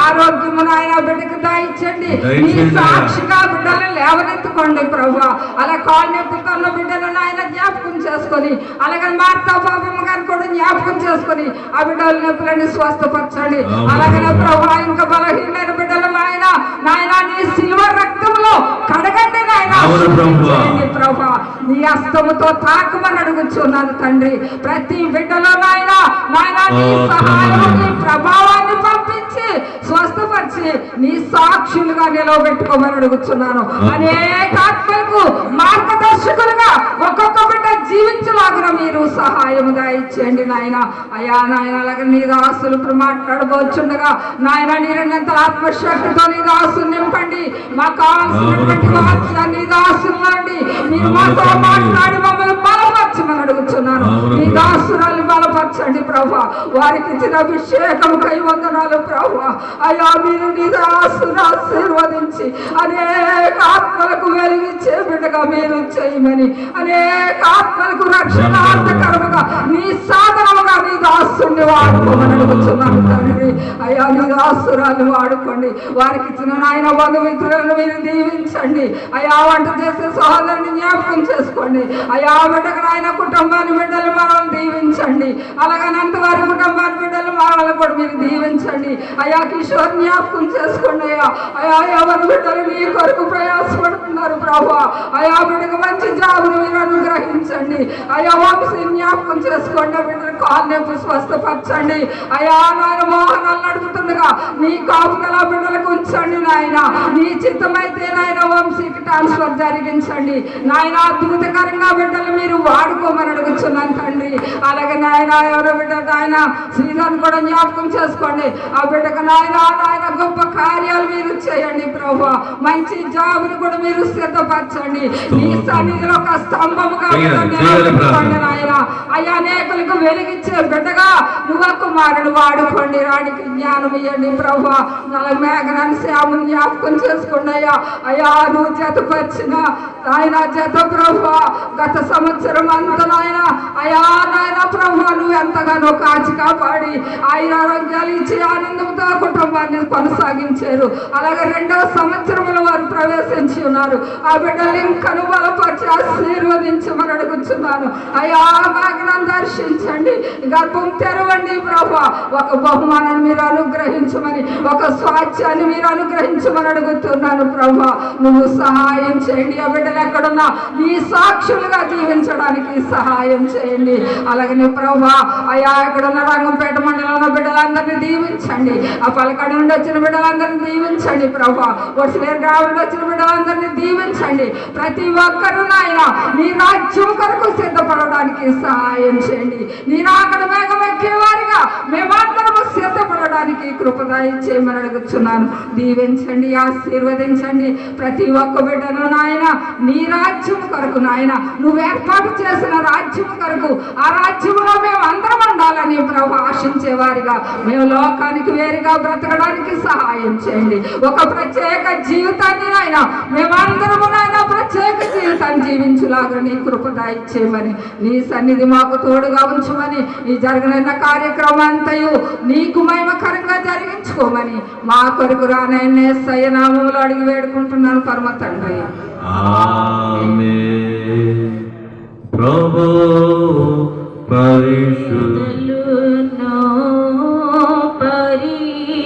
ఆరోగ్యము నాయన బిడ్డకు దయచండి. నీ సాక్షిగా బిడ్డలను లేవనెత్తుకోండి ప్రభా. అలా కాళ్ళు నొప్పులతో ఉన్న బిడ్డలు నాయన జ్ఞాపకం చేసుకొని, అలాగే మార్తా పాపమ్మ గారిని కూడా జ్ఞాపకం చేసుకొని ఆ బిడ్డల నొప్పులని స్వస్థపరచండి. అలాగనే ప్రభా ఇంకా బలహీనమైన బిడ్డలు నాయన నాయన నీ సిల్వర్ రక్తంలో కడగండి నాయన ప్రభా. నీ హస్తముతో తాకమని అడుగుచున్నాను తండ్రి. ప్రతి బిడ్డలో నాయన నాయన నీ సహాయం నీ ప్రభావాన్ని పంపించి స్వస్థపరిచి నీ సాక్షులుగా నిలవబెట్టుకోమని అడుగుచున్నాను. అనేక ఆత్మలకు మార్గదర్శకులుగా ఒక్కొక్క బిడ్డ జీవించలాగున మీరు సహాయముగా ఇచ్చేయండి నాయన. అయ్యా నాయన అలాగే నీ దాసులు ఇప్పుడు మాట్లాడబోచుండగా నాయన నీరంత ఆత్మశక్తితో నీ దాసులు నింపండి. మాకు కావాల్సినటువంటి వాక్యాన్ని నీ దాసులు అండి మీరు మాతో మాట్లాడి మమ్మల్ని బలపరచమని అడుగుతున్నాను. నీ దాసురాలు బలపరచండి ప్రభా. వారికి ఇచ్చిన అభిషేకం కైవందనాలు ప్రభా. అయ్యా మీరు నీ దాసును ఆశీర్వదించి అనేక ఆత్మలకు వెలిగించే బిడ్డగా మీరు చేయమని, అనేక ఆత్మలకు రక్షణార్థకరముగా నీ సాధనముగా నీ దాసుని వాడుకోమని అడుగుతున్నాను తండ్రి. అయ్యా నీ దాసురాలు వాడుకోండి. వారికి ఇచ్చిన నాయన బంధుమిత్రులను మీరు దీవించండి. అయ్యా వంట చేసే సహోదరుని జ్ఞాపకం చేసుకోండి. అయ్యా బిడ్డకు నాయన కుటుంబాన్ని బిడ్డలు మనల్ని దీవించండి. అలాగే వారి కుటుంబాన్ని బిడ్డలు మనల్ని కూడా మీరు దీవించండి. అయ్యా కిషోర్ జ్ఞాపకం చేసుకోండి. అయ్యా అయ్యా ఎవరి బిడ్డలు నీ కొరకు ప్రయాసపడుతున్నారు ప్రభా. అయ్యా బిడ్డకు మంచి జాబును మీరు అనుగ్రహించండి. అయ్యా వంశీ జ్ఞాపకం చేసుకోండి. బిడ్డలు కాలు నొప్పి స్వస్థపరచండి. అయ్యా నాయన మోహనాలు నడుపుతుండగా నీ కాపుదల బిడ్డలకు ఉంచండి నాయన. నీ చిత్తమైతే నాయన వంశీకి ట్రాన్స్ఫర్ జరిగించండి నాయన. అద్భుతకరంగా బిడ్డలు మీరు వాడుకోమని అడుగుతున్నాను తండ్రి. అలాగే నాయన ఎవరో బిడ్డ నాయన శ్రీధర్ కూడా జ్ఞాపకం చేసుకోండి. ఆ బిడ్డకు నాయన నాయన గొప్ప కార్యాలు మీరు చేయండి ప్రభా. మంచి జాబులు కూడా మీరు సిద్ధపరచండి. నీ సన్నిధిలో ఒక స్తంభముగా నిలబెట్టుకోండి నాయన. అయ్యా అనేకులకు వెలిగించే బిడ్డగా నువ్వు కుమారుడు వాడుకోండి. రానికి జ్ఞానం ఇవ్వండి ప్రభా. అలాగే మేఘనాన్ని శ్యాముని జ్ఞాపకం చేసుకోండి అయ్యా. అయ్యా నువ్వు జతపరిచిన ఆయన జత ప్రభా గత సంవత్సరం అంతా నాయన అయ్యా నాయన ప్రభా నువ్వు ఎంతగానో కాచి కాపాడి ఆయన ఆరోగ్యాలు ఇచ్చి ఆనందంతో కుటుంబాన్ని కొనసాగించారు. అలాగే 2వ సంవత్సరంలో వారు ప్రవేశించి ఉన్నారు. ఆ బిడ్డలు ఇంకను బలపరిచి ఆశీర్వదించమని అడుగుతున్నాను. అయ్యా మేఘనాన్ని దర్శించండి, గర్భం తెరవండి ప్రభా. ఒక బహుమానాన్ని మీరు అనుగ్రహించమని, ఒక స్వాస్థ్యాన్ని మీరు అనుగ్రహించమని అడుగుతున్నాను ప్రభా. నువ్వు సహాయం చేయండి. ఆ బిడ్డలు ఎక్కడున్నా నీ సాక్షులుగా జీవించడానికి సహాయం చేయండి. అలాగే ప్రభా అయ్యా ఎక్కడున్న రంగంపేట మండలంలో బిడ్డలందరినీ దీవించండి. ఆ పలకాడ నుండి వచ్చిన బిడ్డలందరినీ దీవించండి ప్రభా. వడ్సిలేరు గ్రామం నుండి వచ్చిన బిడ్డలందరినీ దీవించండి. ప్రతి ఒక్కరూ నాయన నీ రాజ్యం కొరకు సిద్ధపడడానికి సహాయం చేయండి. నీ రాకడ వేగం ఎక్కేవారిగా మేమందరము సిద్ధపడడానికి కృపదాయ చేయమని అడుగుతున్నాను. దీవించండి, ఆశీర్వదించండి. ప్రతి ఒక్క బిడ్డను నాయన నీ రాజ్యం కొరకు నాయన నువ్వు ఏర్పాటు చేసిన రాజ్యం కొరకు ఆ రాజ్యంలో మేము అందరం ఉండాలని ప్రభు ఆశించేవారిగా మేము లోకానికి వేరుగా బ్రతకడానికి సహాయం చేయండి. ఒక ప్రత్యేక జీవితాన్ని నాయన మేమందరము నాయన ప్రత్యేక జీవితాన్ని జీవితాన్ని జీవించులాగా నీ కృప దయచేయమని, నీ సన్నిధి మాకు తోడుగా ఉంచమని, ఈ జరగనున్న కార్యక్రమం అంతయు నీకు మహిమకరంగా జరిగించుకోమని మా కొరకు రానైన యేసయ్య నామములో అడిగి వేడుకుంటున్నాను పరమ తండ్రి. ఆమేన్. ప్రభు పరిశుద్ధ